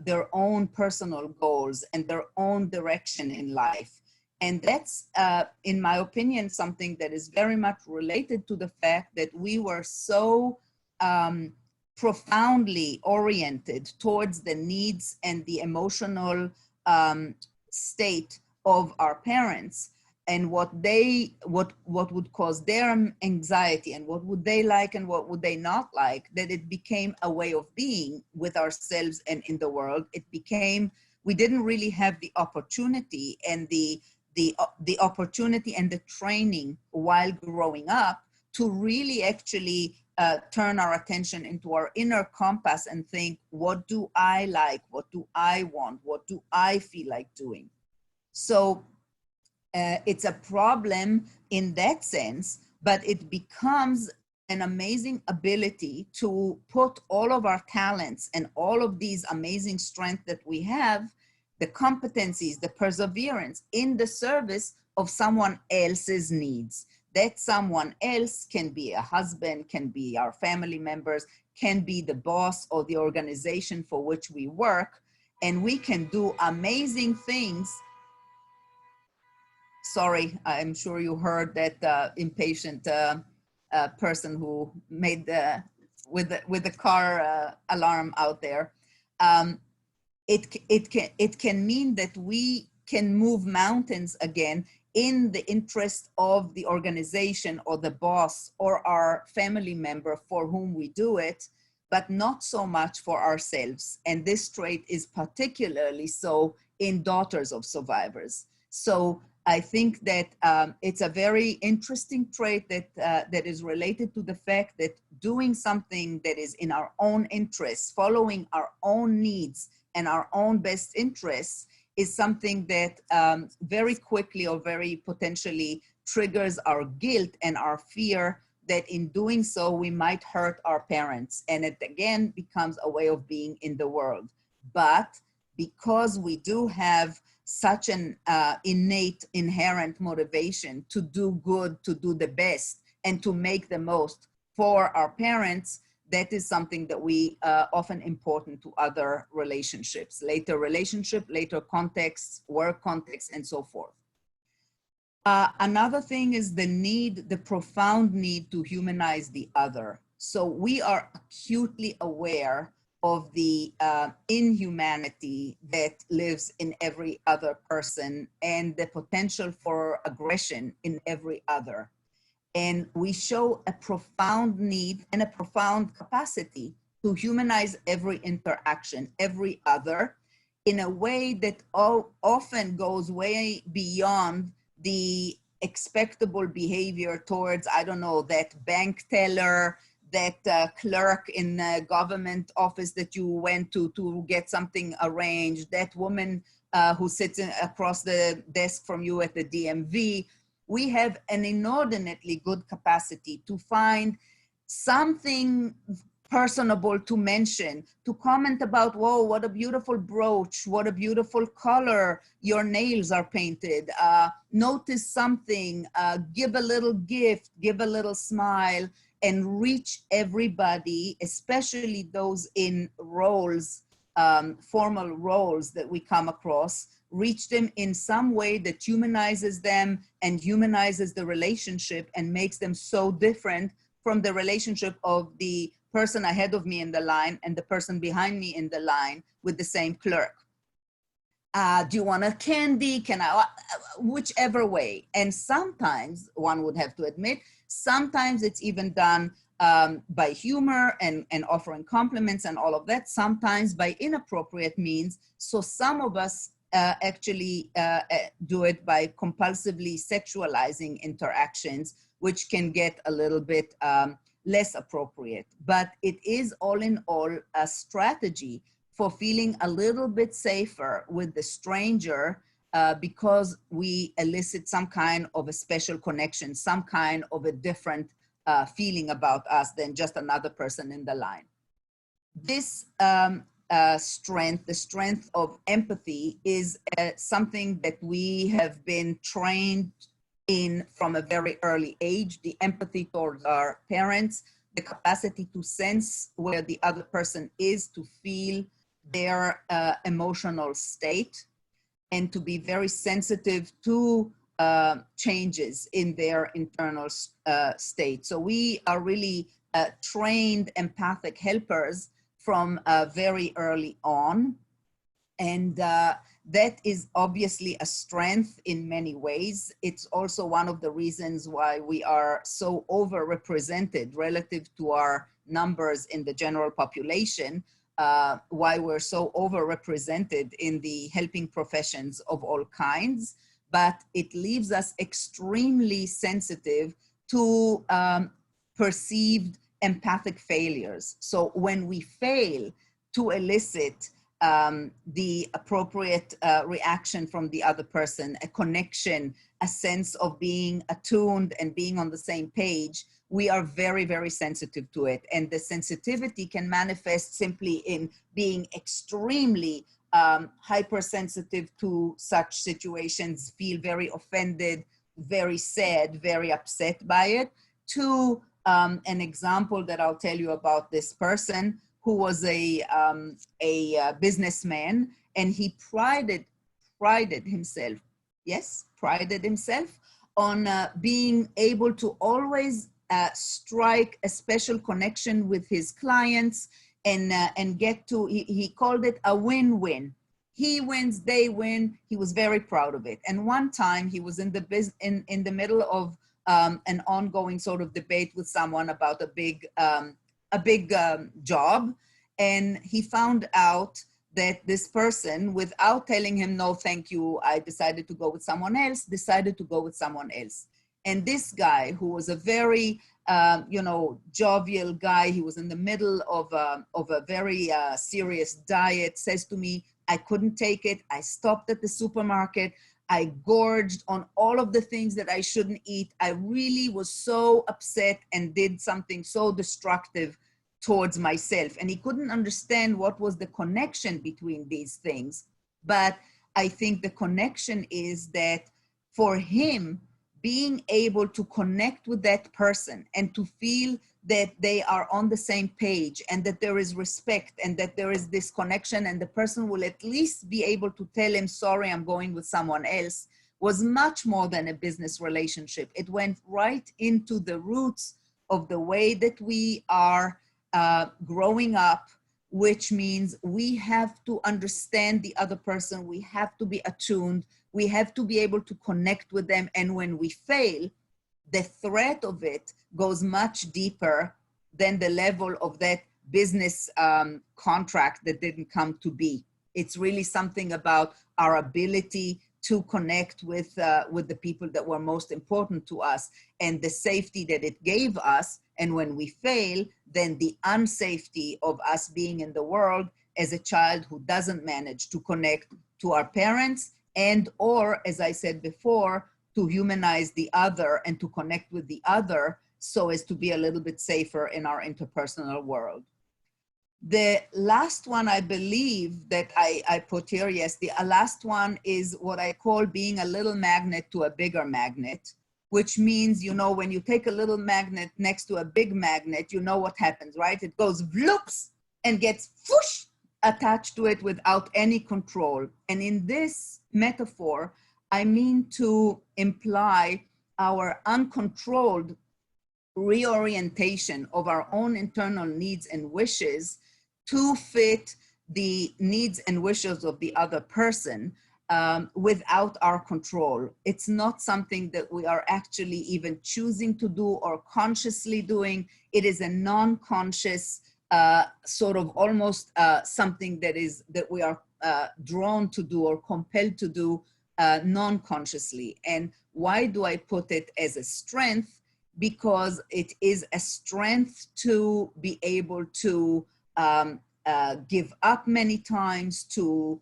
their own personal goals and their own direction in life. And that's, in my opinion, something that is very much related to the fact that we were so profoundly oriented towards the needs and the emotional state of our parents, and what would cause their anxiety and what would they like and what would they not like, that it became a way of being with ourselves and in the world. It became, we didn't really have the opportunity and the opportunity and the training while growing up to really actually turn our attention into our inner compass and think, what do I like? What do I want? What do I feel like doing? So it's a problem in that sense, but it becomes an amazing ability to put all of our talents and all of these amazing strengths that we have, the competencies, the perseverance, in the service of someone else's needs. That someone else can be a husband, can be our family members, can be the boss or the organization for which we work, and we can do amazing things. Sorry, I'm sure you heard that impatient person who made with the car alarm out there. It can mean that we can move mountains again in the interest of the organization or the boss or our family member for whom we do it, but not so much for ourselves. And this trait is particularly so in daughters of survivors. So I think that it's a very interesting trait that is related to the fact that doing something that is in our own interests, following our own needs and our own best interests, is something that very quickly or very potentially triggers our guilt and our fear that in doing so we might hurt our parents. And it again becomes a way of being in the world. But because we do have such an innate, inherent motivation to do good, to do the best, and to make the most for our parents, that is something that we often important to other relationships, later contexts, work context, and so forth. Another thing is the profound need to humanize the other. So we are acutely aware of the inhumanity that lives in every other person and the potential for aggression in every other. And we show a profound need and a profound capacity to humanize every interaction, every other, in a way that often goes way beyond the expectable behavior towards, I don't know, that bank teller, that clerk in the government office that you went to get something arranged, that woman who sits across the desk from you at the DMV. We have an inordinately good capacity to find something personable to mention, to comment about, whoa, what a beautiful brooch, what a beautiful color, your nails are painted, notice something, give a little gift, give a little smile, and reach everybody, especially those in roles, formal roles that we come across, reach them in some way that humanizes them and humanizes the relationship and makes them so different from the relationship of the person ahead of me in the line and the person behind me in the line with the same clerk. Do you want a candy? Can I, whichever way. And sometimes, one would have to admit, sometimes it's even done by humor and offering compliments and all of that, sometimes by inappropriate means. So some of us actually do it by compulsively sexualizing interactions, which can get a little bit less appropriate. But it is all in all a strategy for feeling a little bit safer with the stranger because we elicit some kind of a special connection, some kind of a different feeling about us than just another person in the line. This strength, the strength of empathy, is something that we have been trained in from a very early age. The empathy towards our parents, the capacity to sense where the other person is, to feel their emotional state, and to be very sensitive to changes in their internal state. So we are really trained empathic helpers from very early on. And that is obviously a strength in many ways. It's also one of the reasons why we are so overrepresented relative to our numbers in the general population, why we're so overrepresented in the helping professions of all kinds. But it leaves us extremely sensitive to perceived empathic failures. So when we fail to elicit the appropriate reaction from the other person, a connection, a sense of being attuned and being on the same page, we are very, very sensitive to it. And the sensitivity can manifest simply in being extremely hypersensitive to such situations, feel very offended, very sad, very upset by it, to an example that I'll tell you about this person who was a businessman, and he prided himself on being able to always strike a special connection with his clients and get to, he called it a win-win. He wins, they win. He was very proud of it. And one time he was in the middle of an ongoing sort of debate with someone about a big job, and he found out that this person, without telling him, no, thank you, I decided to go with someone else, decided to go with someone else. And this guy, who was a very, jovial guy, he was in the middle of a very serious diet, says to me, I couldn't take it. I stopped at the supermarket. I gorged on all of the things that I shouldn't eat. I really was so upset and did something so destructive towards myself. And he couldn't understand what was the connection between these things. But I think the connection is that for him, being able to connect with that person and to feel that they are on the same page and that there is respect and that there is this connection, and the person will at least be able to tell him, sorry, I'm going with someone else, was much more than a business relationship. It went right into the roots of the way that we are growing up, which means we have to understand the other person, we have to be attuned, we have to be able to connect with them, and when we fail, the threat of it goes much deeper than the level of that business contract that didn't come to be. It's really something about our ability to connect with the people that were most important to us and the safety that it gave us. And when we fail, then the unsafety of us being in the world as a child who doesn't manage to connect to our parents, and or, as I said before, to humanize the other and to connect with the other so as to be a little bit safer in our interpersonal world. The last one I believe that I put here, yes, the last one is what I call being a little magnet to a bigger magnet, which means, you know, when you take a little magnet next to a big magnet, you know what happens, right? It goes vloops and gets whoosh attached to it without any control. And in this metaphor, I mean to imply our uncontrolled reorientation of our own internal needs and wishes to fit the needs and wishes of the other person without our control. It's not something that we are actually even choosing to do or consciously doing. It is a non-conscious sort of almost something that we are drawn to do or compelled to do non-consciously. And why do I put it as a strength? Because it is a strength to be able to give up many times, to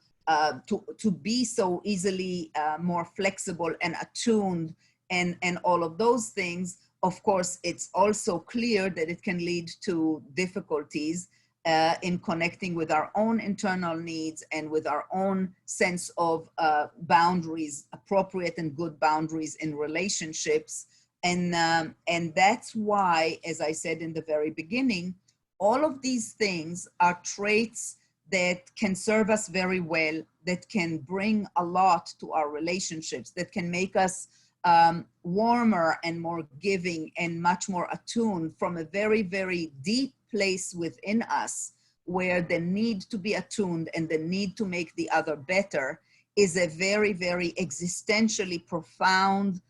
be so easily more flexible and attuned and all of those things. Of course, it's also clear that it can lead to difficulties in connecting with our own internal needs and with our own sense of boundaries, appropriate and good boundaries in relationships. And that's why, as I said in the very beginning, all of these things are traits that can serve us very well, that can bring a lot to our relationships, that can make us warmer and more giving and much more attuned from a very, very deep place within us, where the need to be attuned and the need to make the other better is a very, very existentially profound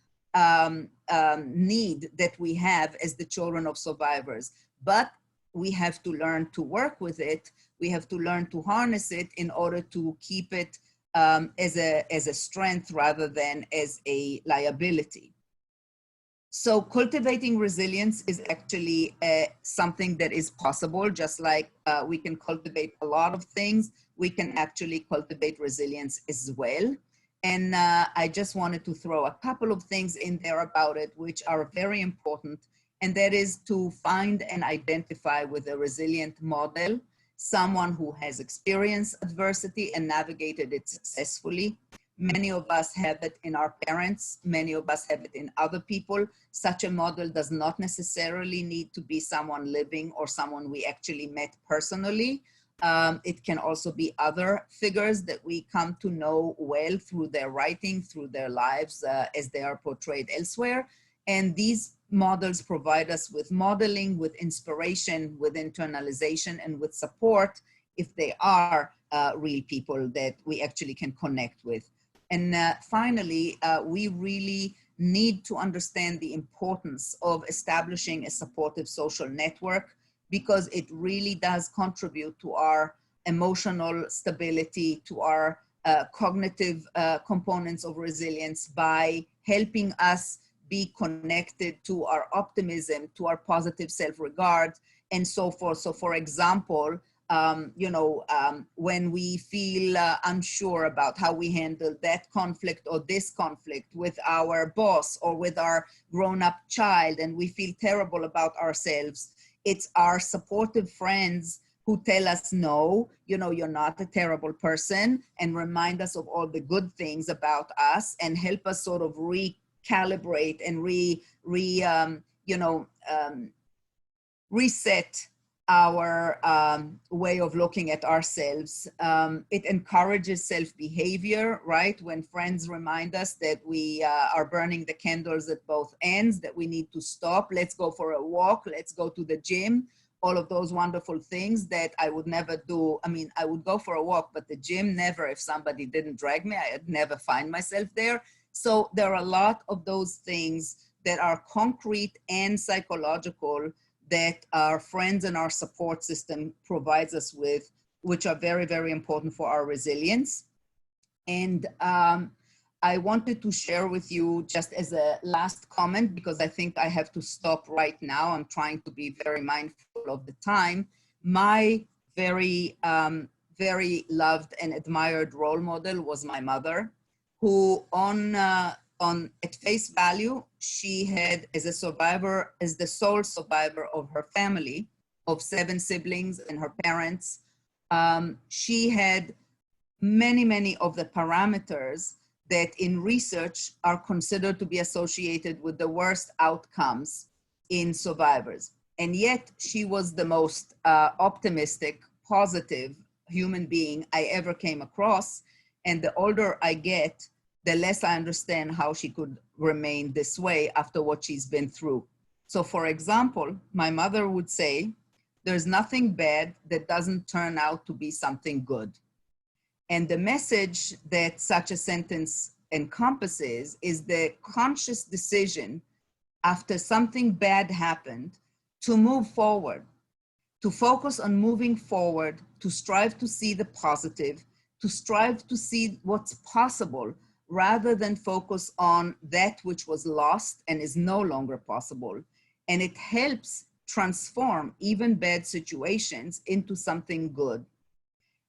need that we have as the children of survivors. But we have to learn to work with it. We have to learn to harness it in order to keep it as a strength rather than as a liability. So cultivating resilience is actually something that is possible. Just like we can cultivate a lot of things, we can actually cultivate resilience as well. And I just wanted to throw a couple of things in there about it, which are very important. And that is to find and identify with a resilient model, someone who has experienced adversity and navigated it successfully. Many of us have it in our parents. Many of us have it in other people. Such a model does not necessarily need to be someone living or someone we actually met personally. It can also be other figures that we come to know well through their writing, through their lives as they are portrayed elsewhere. And these models provide us with modeling, with inspiration, with internalization, and with support if they are real people that we actually can connect with. And finally, we really need to understand the importance of establishing a supportive social network, because it really does contribute to our emotional stability, to our cognitive components of resilience by helping us be connected to our optimism, to our positive self-regard, and so forth. So for example, when we feel unsure about how we handle that conflict or this conflict with our boss or with our grown-up child, and we feel terrible about ourselves, it's our supportive friends who tell us, no, you're not a terrible person, and remind us of all the good things about us and help us sort of recalibrate and reset our way of looking at ourselves. It encourages self-behavior, right? When friends remind us that we are burning the candles at both ends, that we need to stop, let's go for a walk, let's go to the gym, all of those wonderful things that I would never do. I mean, I would go for a walk, but the gym, never. If somebody didn't drag me, I'd never find myself there. So there are a lot of those things that are concrete and psychological that our friends and our support system provides us with, which are very, very important for our resilience. And I wanted to share with you just as a last comment, because I think I have to stop right now. I'm trying to be very mindful of the time. My very, very loved and admired role model was my mother, who at face value, she had, as a survivor, as the sole survivor of her family of 7 siblings and her parents, she had many, many of the parameters that in research are considered to be associated with the worst outcomes in survivors. And yet she was the most optimistic, positive human being I ever came across. And the older I get, the less I understand how she could remain this way after what she's been through. So for example, my mother would say, there's nothing bad that doesn't turn out to be something good. And the message that such a sentence encompasses is the conscious decision after something bad happened to move forward, to focus on moving forward, to strive to see the positive, to strive to see what's possible, rather than focus on that which was lost and is no longer possible. And it helps transform even bad situations into something good.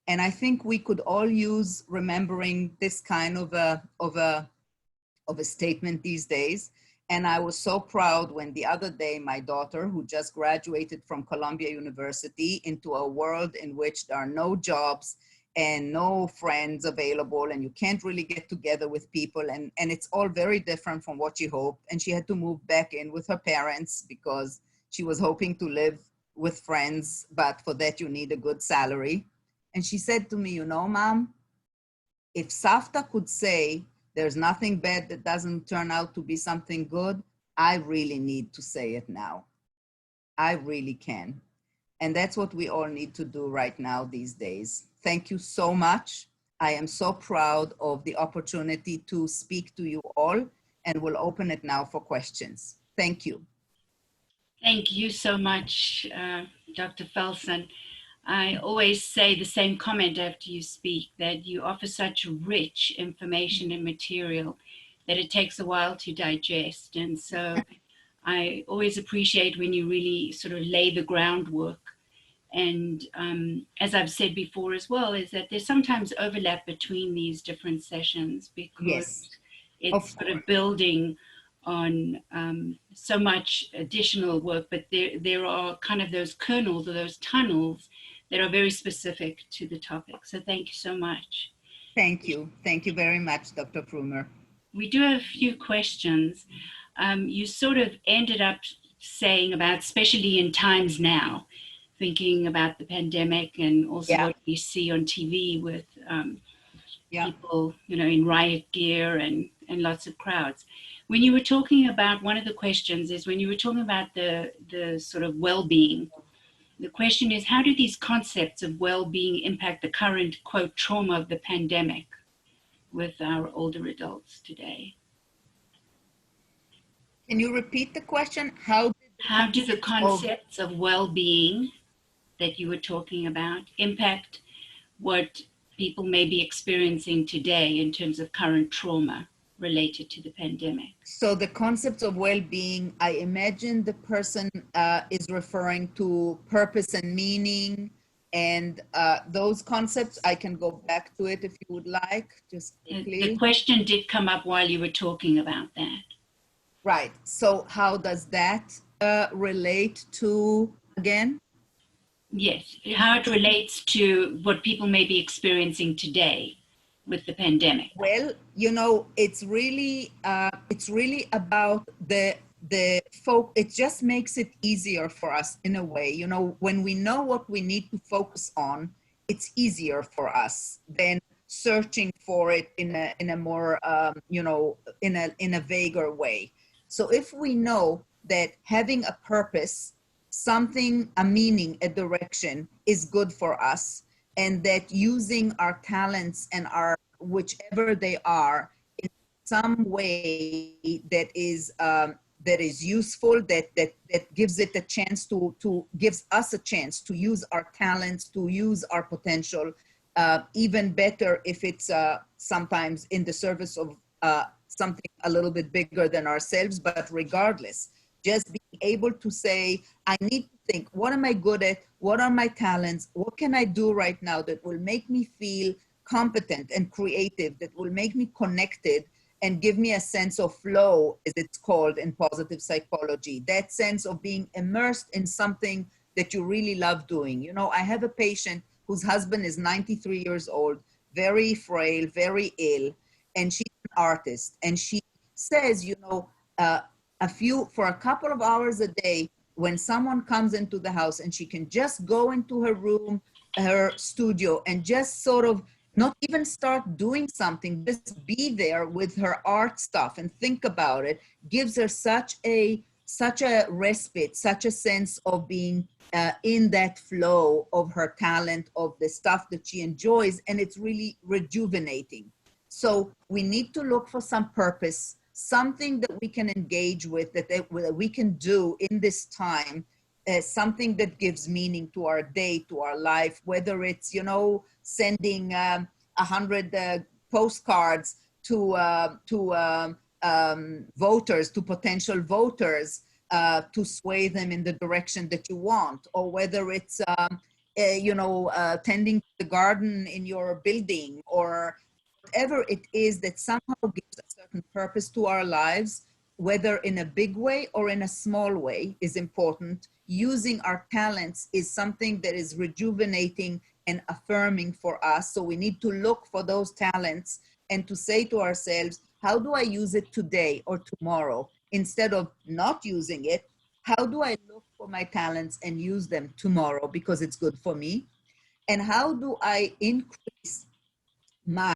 And I think we could all use remembering this kind of a statement these days. And I was so proud when the other day, my daughter, who just graduated from Columbia University into a world in which there are no jobs and no friends available, and you can't really get together with people, and it's all very different from what she hoped. And she had to move back in with her parents because she was hoping to live with friends, but for that you need a good salary. And she said to me, you know, Mom, if Safta could say there's nothing bad that doesn't turn out to be something good, I really need to say it now. I really can. And that's what we all need to do right now these days. Thank you so much. I am so proud of the opportunity to speak to you all, and we'll open it now for questions. Thank you. Thank you so much, Dr. Felsen. I always say the same comment after you speak, that you offer such rich information and material that it takes a while to digest. And so I always appreciate when you really sort of lay the groundwork. And as I've said before as well, is that there's sometimes overlap between these different sessions, because Yes, it's sort of building on so much additional work, but there are kind of those kernels or those tunnels that are very specific to the topic. So thank you so much. Thank you. Thank you very much, Dr. Frumer. We do have a few questions. You sort of ended up saying about, especially in times now, thinking about the pandemic and also what you see on TV with people, you know, in riot gear and lots of crowds. When you were talking about, one of the questions is when you were talking about the sort of well-being, the question is, how do these concepts of well-being impact the current, quote, trauma of the pandemic with our older adults today? Can you repeat the question? How do the concepts of well-being that you were talking about impact what people may be experiencing today in terms of current trauma related to the pandemic? So the concepts of well-being, I imagine the person is referring to purpose and meaning, and those concepts. I can go back to it if you would like, just quickly. The question did come up while you were talking about that. Right. So how does that relate to, again? Yes, how it relates to what people may be experiencing today with the pandemic. Well, you know, it's really about the it just makes it easier for us in a way. You know, when we know what we need to focus on, it's easier for us than searching for it in a more you know, in a vaguer way. So if we know that having a purpose, something, a meaning, a direction is good for us, and that using our talents and our whichever they are in some way that is useful, that gives it a chance to gives us a chance to use our talents, to use our potential, even better if it's sometimes in the service of something a little bit bigger than ourselves. But regardless, just being able to say, I need to think, what am I good at? What are my talents? What can I do right now that will make me feel competent and creative, that will make me connected and give me a sense of flow, as it's called in positive psychology, that sense of being immersed in something that you really love doing. You know, I have a patient whose husband is 93 years old, very frail, very ill, and she's an artist. And she says, you know, for a couple of hours a day, when someone comes into the house and she can just go into her room, her studio, and just sort of not even start doing something, just be there with her art stuff and think about it, gives her such a respite, such a sense of being in that flow of her talent, of the stuff that she enjoys, and it's really rejuvenating. So we need to look for some purpose, something that we can engage with, that we can do in this time, something that gives meaning to our day, to our life, whether it's, you know, sending 100 postcards to voters, to potential voters, to sway them in the direction that you want, or whether it's, you know, tending the garden in your building, or whatever it is that somehow gives a certain purpose to our lives, whether in a big way or in a small way, is important. Using our talents is something that is rejuvenating and affirming for us. So we need to look for those talents and to say to ourselves, how do I use it today or tomorrow? Instead of not using it, how do I look for my talents and use them tomorrow because it's good for me? And how do I increase my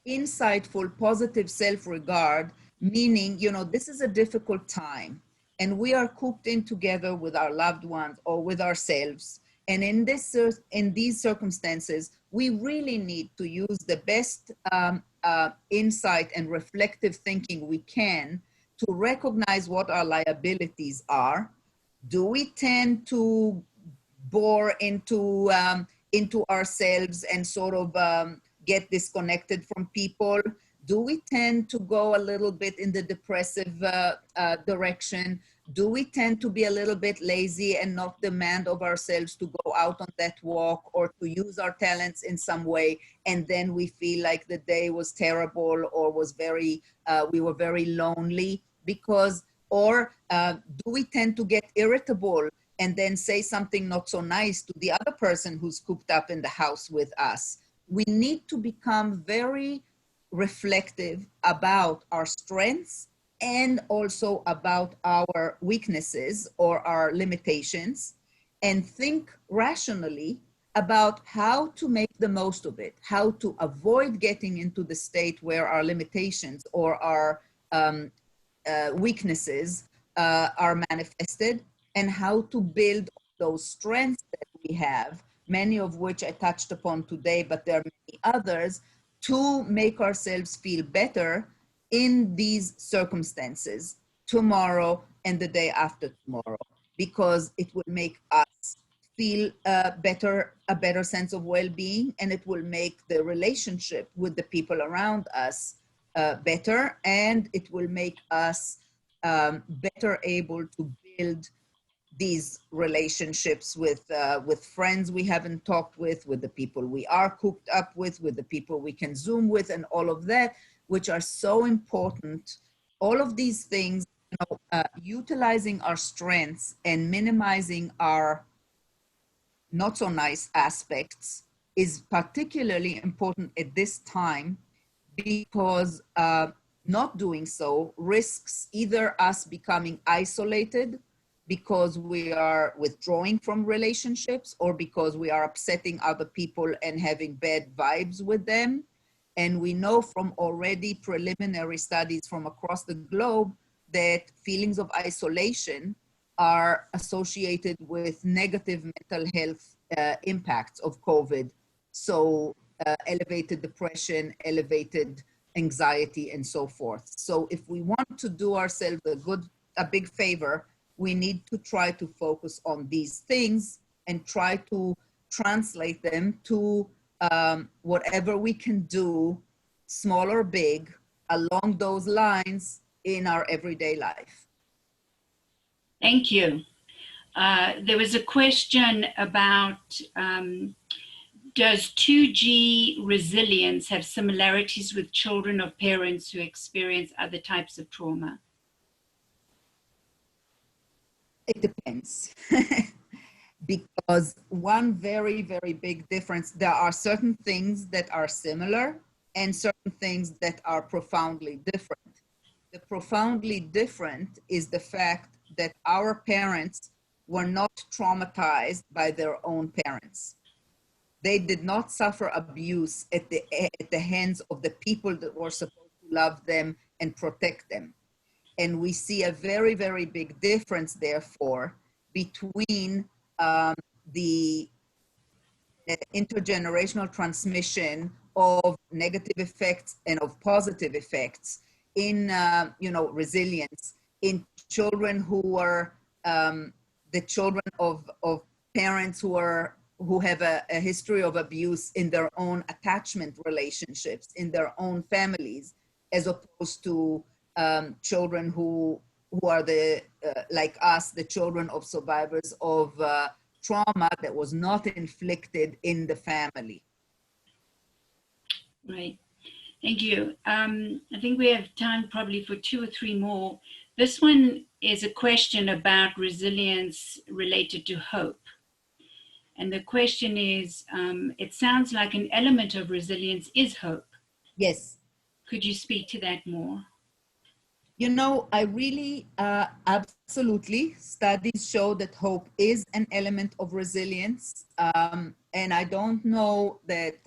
insightful, positive self-regard, meaning, you know, this is a difficult time and we are cooped in together with our loved ones or with ourselves. And in these circumstances, we really need to use the best insight and reflective thinking we can to recognize what our liabilities are. Do we tend to bore into ourselves and sort of get disconnected from people? Do we tend to go a little bit in the depressive direction? Do we tend to be a little bit lazy and not demand of ourselves to go out on that walk or to use our talents in some way, and then we feel like the day was terrible or was we were very lonely because, or do we tend to get irritable and then say something not so nice to the other person who's cooped up in the house with us? We need to become very reflective about our strengths and also about our weaknesses or our limitations, and think rationally about how to make the most of it, how to avoid getting into the state where our limitations or our weaknesses are manifested, and how to build those strengths that we have, many of which I touched upon today, but there are many others, to make ourselves feel better in these circumstances tomorrow and the day after tomorrow, because it will make us feel a better sense of well-being, and it will make the relationship with the people around us better, and it will make us better able to build these relationships with friends we haven't talked with the people we are cooped up with the people we can Zoom with, and all of that, which are so important. All of these things, you know, utilizing our strengths and minimizing our not so nice aspects is particularly important at this time, because not doing so risks either us becoming isolated because we are withdrawing from relationships or because we are upsetting other people and having bad vibes with them. And we know from already preliminary studies from across the globe that feelings of isolation are associated with negative mental health impacts of COVID. So elevated depression, elevated anxiety, and so forth. So if we want to do ourselves a big favor, we need to try to focus on these things and try to translate them to whatever we can do, small or big, along those lines in our everyday life. Thank you. There was a question about does 2G resilience have similarities with children of parents who experience other types of trauma? It depends. Because one very, very big difference, there are certain things that are similar and certain things that are profoundly different. The profoundly different is the fact that our parents were not traumatized by their own parents. They did not suffer abuse at the hands of the people that were supposed to love them and protect them. And we see a very, very big difference, therefore, between the intergenerational transmission of negative effects and of positive effects in, resilience in children who are the children of parents who have a history of abuse in their own attachment relationships, in their own families, as opposed to children who are like us, the children of survivors of trauma that was not inflicted in the family. Right. Thank you. I think we have time probably for 2 or 3 more. This one is a question about resilience related to hope. And the question is, it sounds like an element of resilience is hope. Yes. Could you speak to that more? You know, I really, absolutely, studies show that hope is an element of resilience. And I don't know that,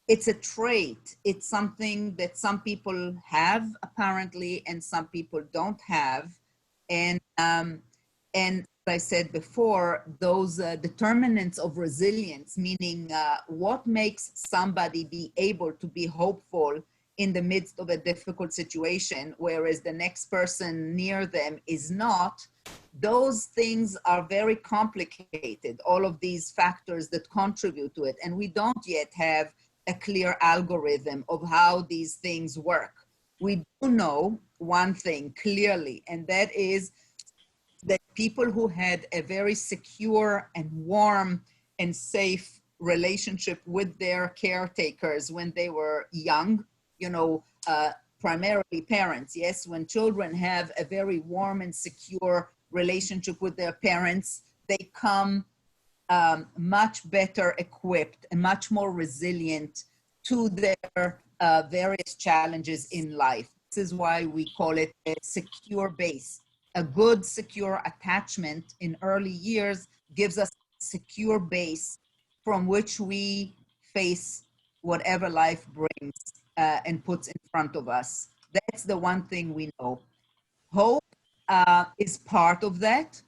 it's a trait. It's something that some people have apparently, and some people don't have. And as I said before, those determinants of resilience, meaning what makes somebody be able to be hopeful in the midst of a difficult situation, whereas the next person near them is not, those things are very complicated, all of these factors that contribute to it. And we don't yet have a clear algorithm of how these things work. We do know one thing clearly, and that is that people who had a very secure and warm and safe relationship with their caretakers when they were young, primarily parents, yes, when children have a very warm and secure relationship with their parents, they come much better equipped and much more resilient to their various challenges in life. This is why we call it a secure base. A good, secure attachment in early years gives us a secure base from which we face whatever life brings and puts in front of us. That's the one thing we know. Hope is part of that.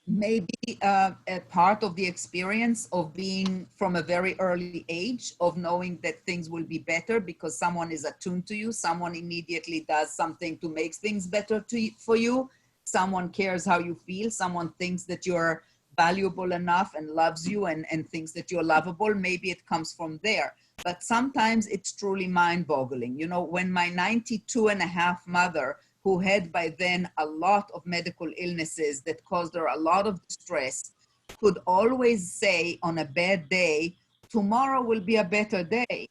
Maybe a part of the experience of being from a very early age, of knowing that things will be better because someone is attuned to you, someone immediately does something to make things better for you, someone cares how you feel, someone thinks that you're valuable enough and loves you and thinks that you're lovable. Maybe it comes from there. But sometimes it's truly mind-boggling. When my 92-and-a-half mother, who had by then a lot of medical illnesses that caused her a lot of distress, could always say on a bad day, tomorrow will be a better day,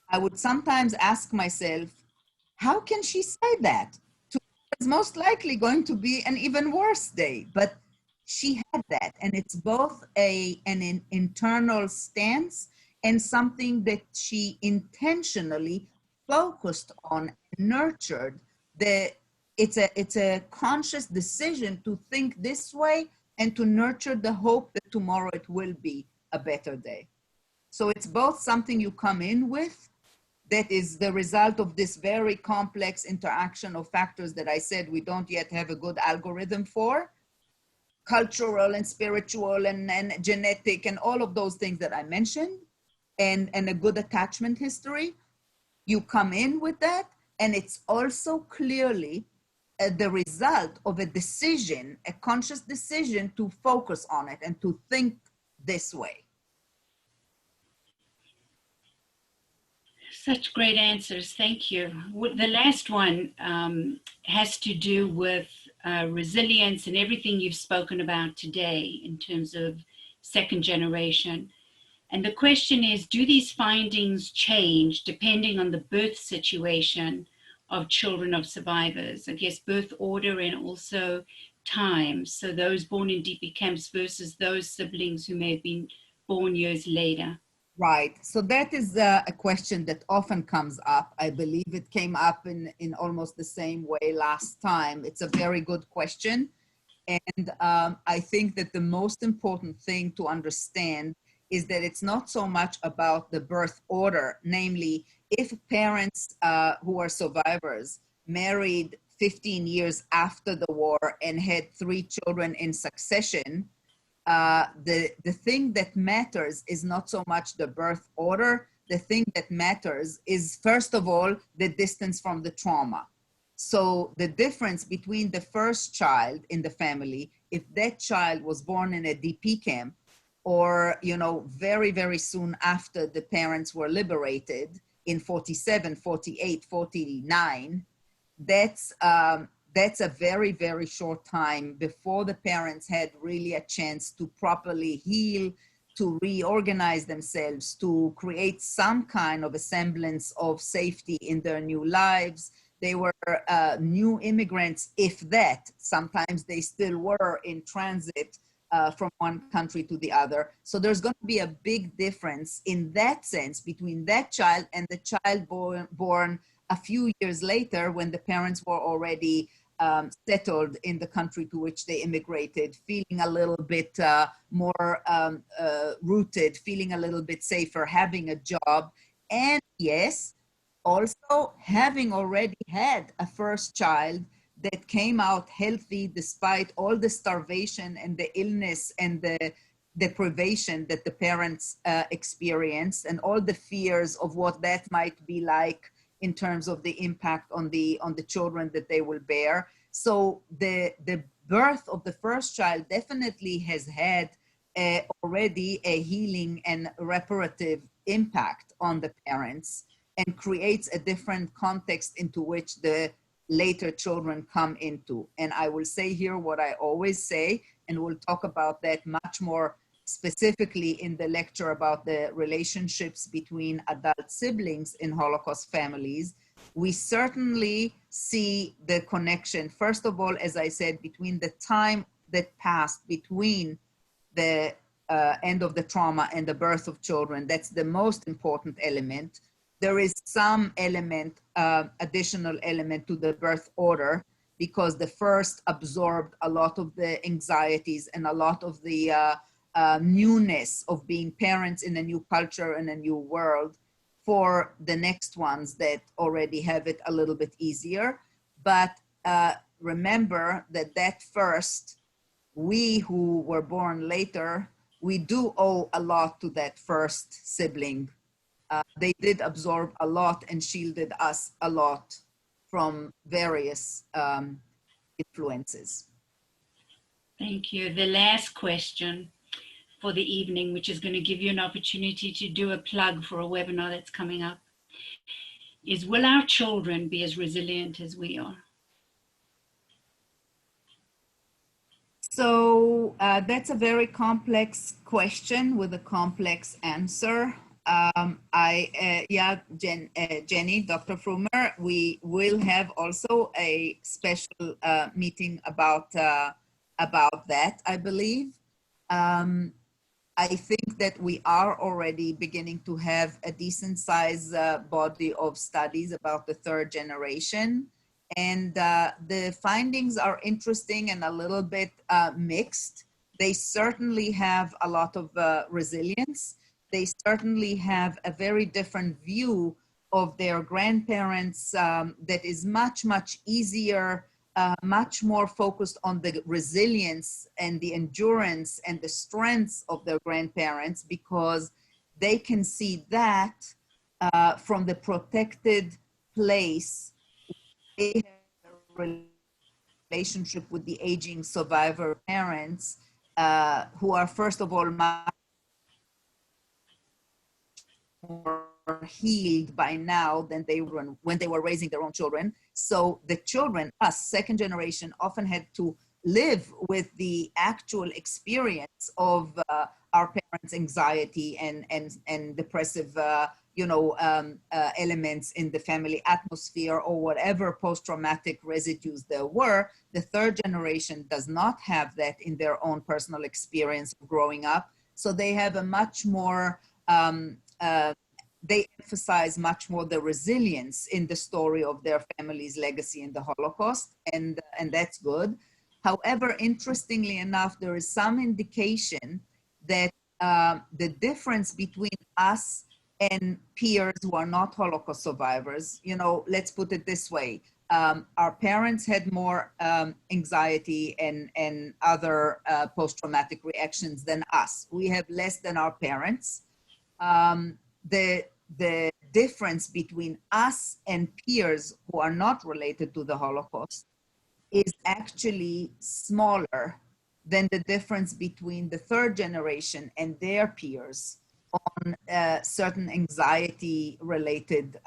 I would sometimes ask myself, how can she say that? Tomorrow is most likely going to be an even worse day. But she had that, and it's both an internal stance and something that she intentionally focused on, nurtured. It's a conscious decision to think this way and to nurture the hope that tomorrow it will be a better day. So it's both something you come in with that is the result of this very complex interaction of factors that I said we don't yet have a good algorithm for, cultural and spiritual and genetic and all of those things that I mentioned, and a good attachment history. You come in with that, and it's also clearly the result of a decision, a conscious decision to focus on it and to think this way. Such great answers. Thank you. The last one has to do with resilience and everything you've spoken about today in terms of second generation. And the question is, do these findings change depending on the birth situation of children of survivors? I guess birth order and also time. So those born in DP camps versus those siblings who may have been born years later. Right. So that is a question that often comes up. I believe it came up in almost the same way last time. It's a very good question. And I think that the most important thing to understand is that it's not so much about the birth order, namely, if parents who are survivors married 15 years after the war and had 3 children in succession, the thing that matters is not so much the birth order. The thing that matters is, first of all, the distance from the trauma. So the difference between the first child in the family, if that child was born in a DP camp, or, you know, very, very soon after the parents were liberated in 47, 48, 49, that's a very, very short time before the parents had really a chance to properly heal, to reorganize themselves, to create some kind of a semblance of safety in their new lives. They were new immigrants, if that. Sometimes they still were in transit from one country to the other. So there's going to be a big difference in that sense between that child and the child born a few years later, when the parents were already settled in the country to which they immigrated, feeling a little bit more rooted, feeling a little bit safer, having a job, and yes, also having already had a first child that came out healthy despite all the starvation and the illness and the deprivation that the parents experienced, and all the fears of what that might be like in terms of the impact on the children that they will bear. So the birth of the first child definitely has had already a healing and reparative impact on the parents, and creates a different context into which the later children come into. And I will say here what I always say, and we'll talk about that much more specifically in the lecture about the relationships between adult siblings in Holocaust families. We certainly see the connection, first of all, as I said, between the time that passed between the end of the trauma and the birth of children. That's the most important element. There is some element, additional element to the birth order, because the first absorbed a lot of the anxieties and a lot of the newness of being parents in a new culture and a new world for the next ones that already have it a little bit easier. But remember that first, we who were born later, we do owe a lot to that first sibling. They did absorb a lot and shielded us a lot from various influences. Thank you. The last question for the evening, which is going to give you an opportunity to do a plug for a webinar that's coming up, is, will our children be as resilient as we are? So that's a very complex question with a complex answer. Jenny, Dr. Frumer, we will have also a special meeting about that, I believe. I think that we are already beginning to have a decent size body of studies about the third generation. And the findings are interesting and a little bit mixed. They certainly have a lot of resilience. They certainly have a very different view of their grandparents that is much, much easier, much more focused on the resilience and the endurance and the strengths of their grandparents, because they can see that from the protected place. They have a relationship with the aging survivor parents who are, first of all, much more healed by now than they were when they were raising their own children. So the children, us, second generation, often had to live with the actual experience of our parents' anxiety and depressive elements in the family atmosphere, or whatever post-traumatic residues there were. The third generation does not have that in their own personal experience of growing up. So they have a much more they emphasize much more the resilience in the story of their family's legacy in the Holocaust, and that's good. However, interestingly enough, there is some indication that the difference between us and peers who are not Holocaust survivors, let's put it this way. Our parents had more anxiety and other post-traumatic reactions than us. We have less than our parents. The difference between us and peers who are not related to the Holocaust is actually smaller than the difference between the third generation and their peers on certain anxiety related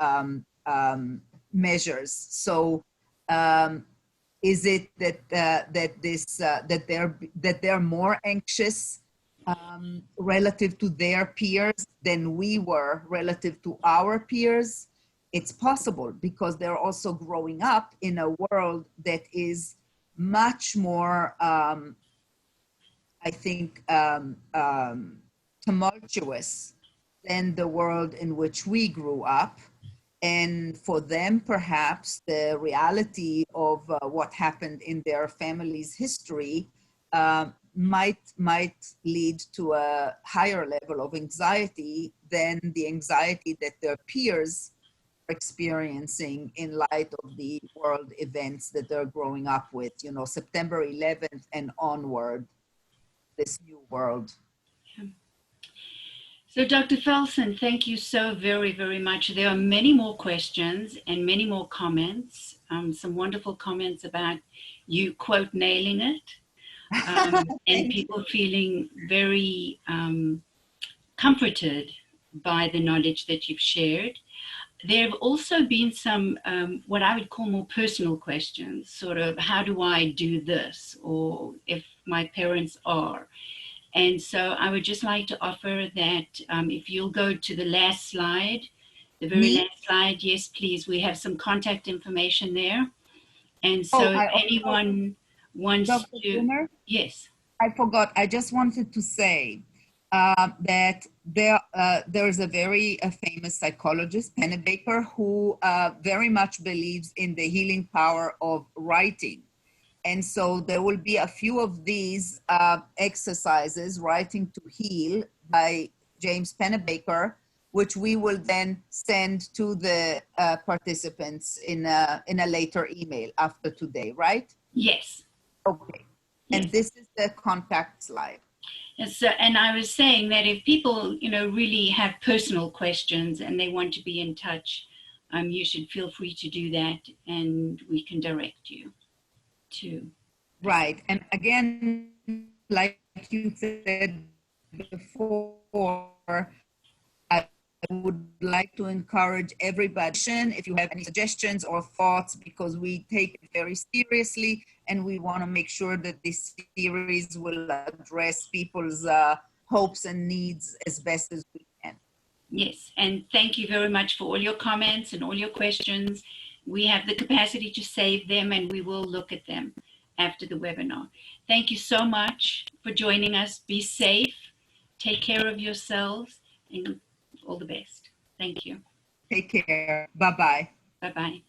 measures. So is it that they're more anxious relative to their peers than we were relative to our peers? It's possible, because they're also growing up in a world that is much more, I think, tumultuous than the world in which we grew up. And for them, perhaps the reality of what happened in their family's history might lead to a higher level of anxiety than the anxiety that their peers are experiencing in light of the world events that they're growing up with, September 11th and onward, this new world. So Dr. Felsen, thank you so very, very much. There are many more questions and many more comments, some wonderful comments about you, quote, nailing it. And people feeling very comforted by the knowledge that you've shared. There have also been some, what I would call more personal questions, sort of, how do I do this? Or if my parents are. And so I would just like to offer that if you'll go to the last slide, the very last slide, yes, please, we have some contact information there. And so if anyone wants Dr. to, Brunner? yes. I forgot. I just wanted to say that there's a very famous psychologist, Pennebaker, who very much believes in the healing power of writing. And so there will be a few of these exercises, Writing to Heal by James Pennebaker, which we will then send to the participants in a later email after today, right? Yes. Okay. And yes. This is the contact slide. And I was saying that if people, really have personal questions and they want to be in touch, you should feel free to do that, and we can direct you to. Right. And again, like you said before, I would like to encourage everybody, if you have any suggestions or thoughts, because we take it very seriously and we want to make sure that this series will address people's hopes and needs as best as we can. Yes, and thank you very much for all your comments and all your questions. We have the capacity to save them, and we will look at them after the webinar. Thank you so much for joining us. Be safe. Take care of yourselves and all the best. Thank you. Take care. Bye-bye. Bye-bye.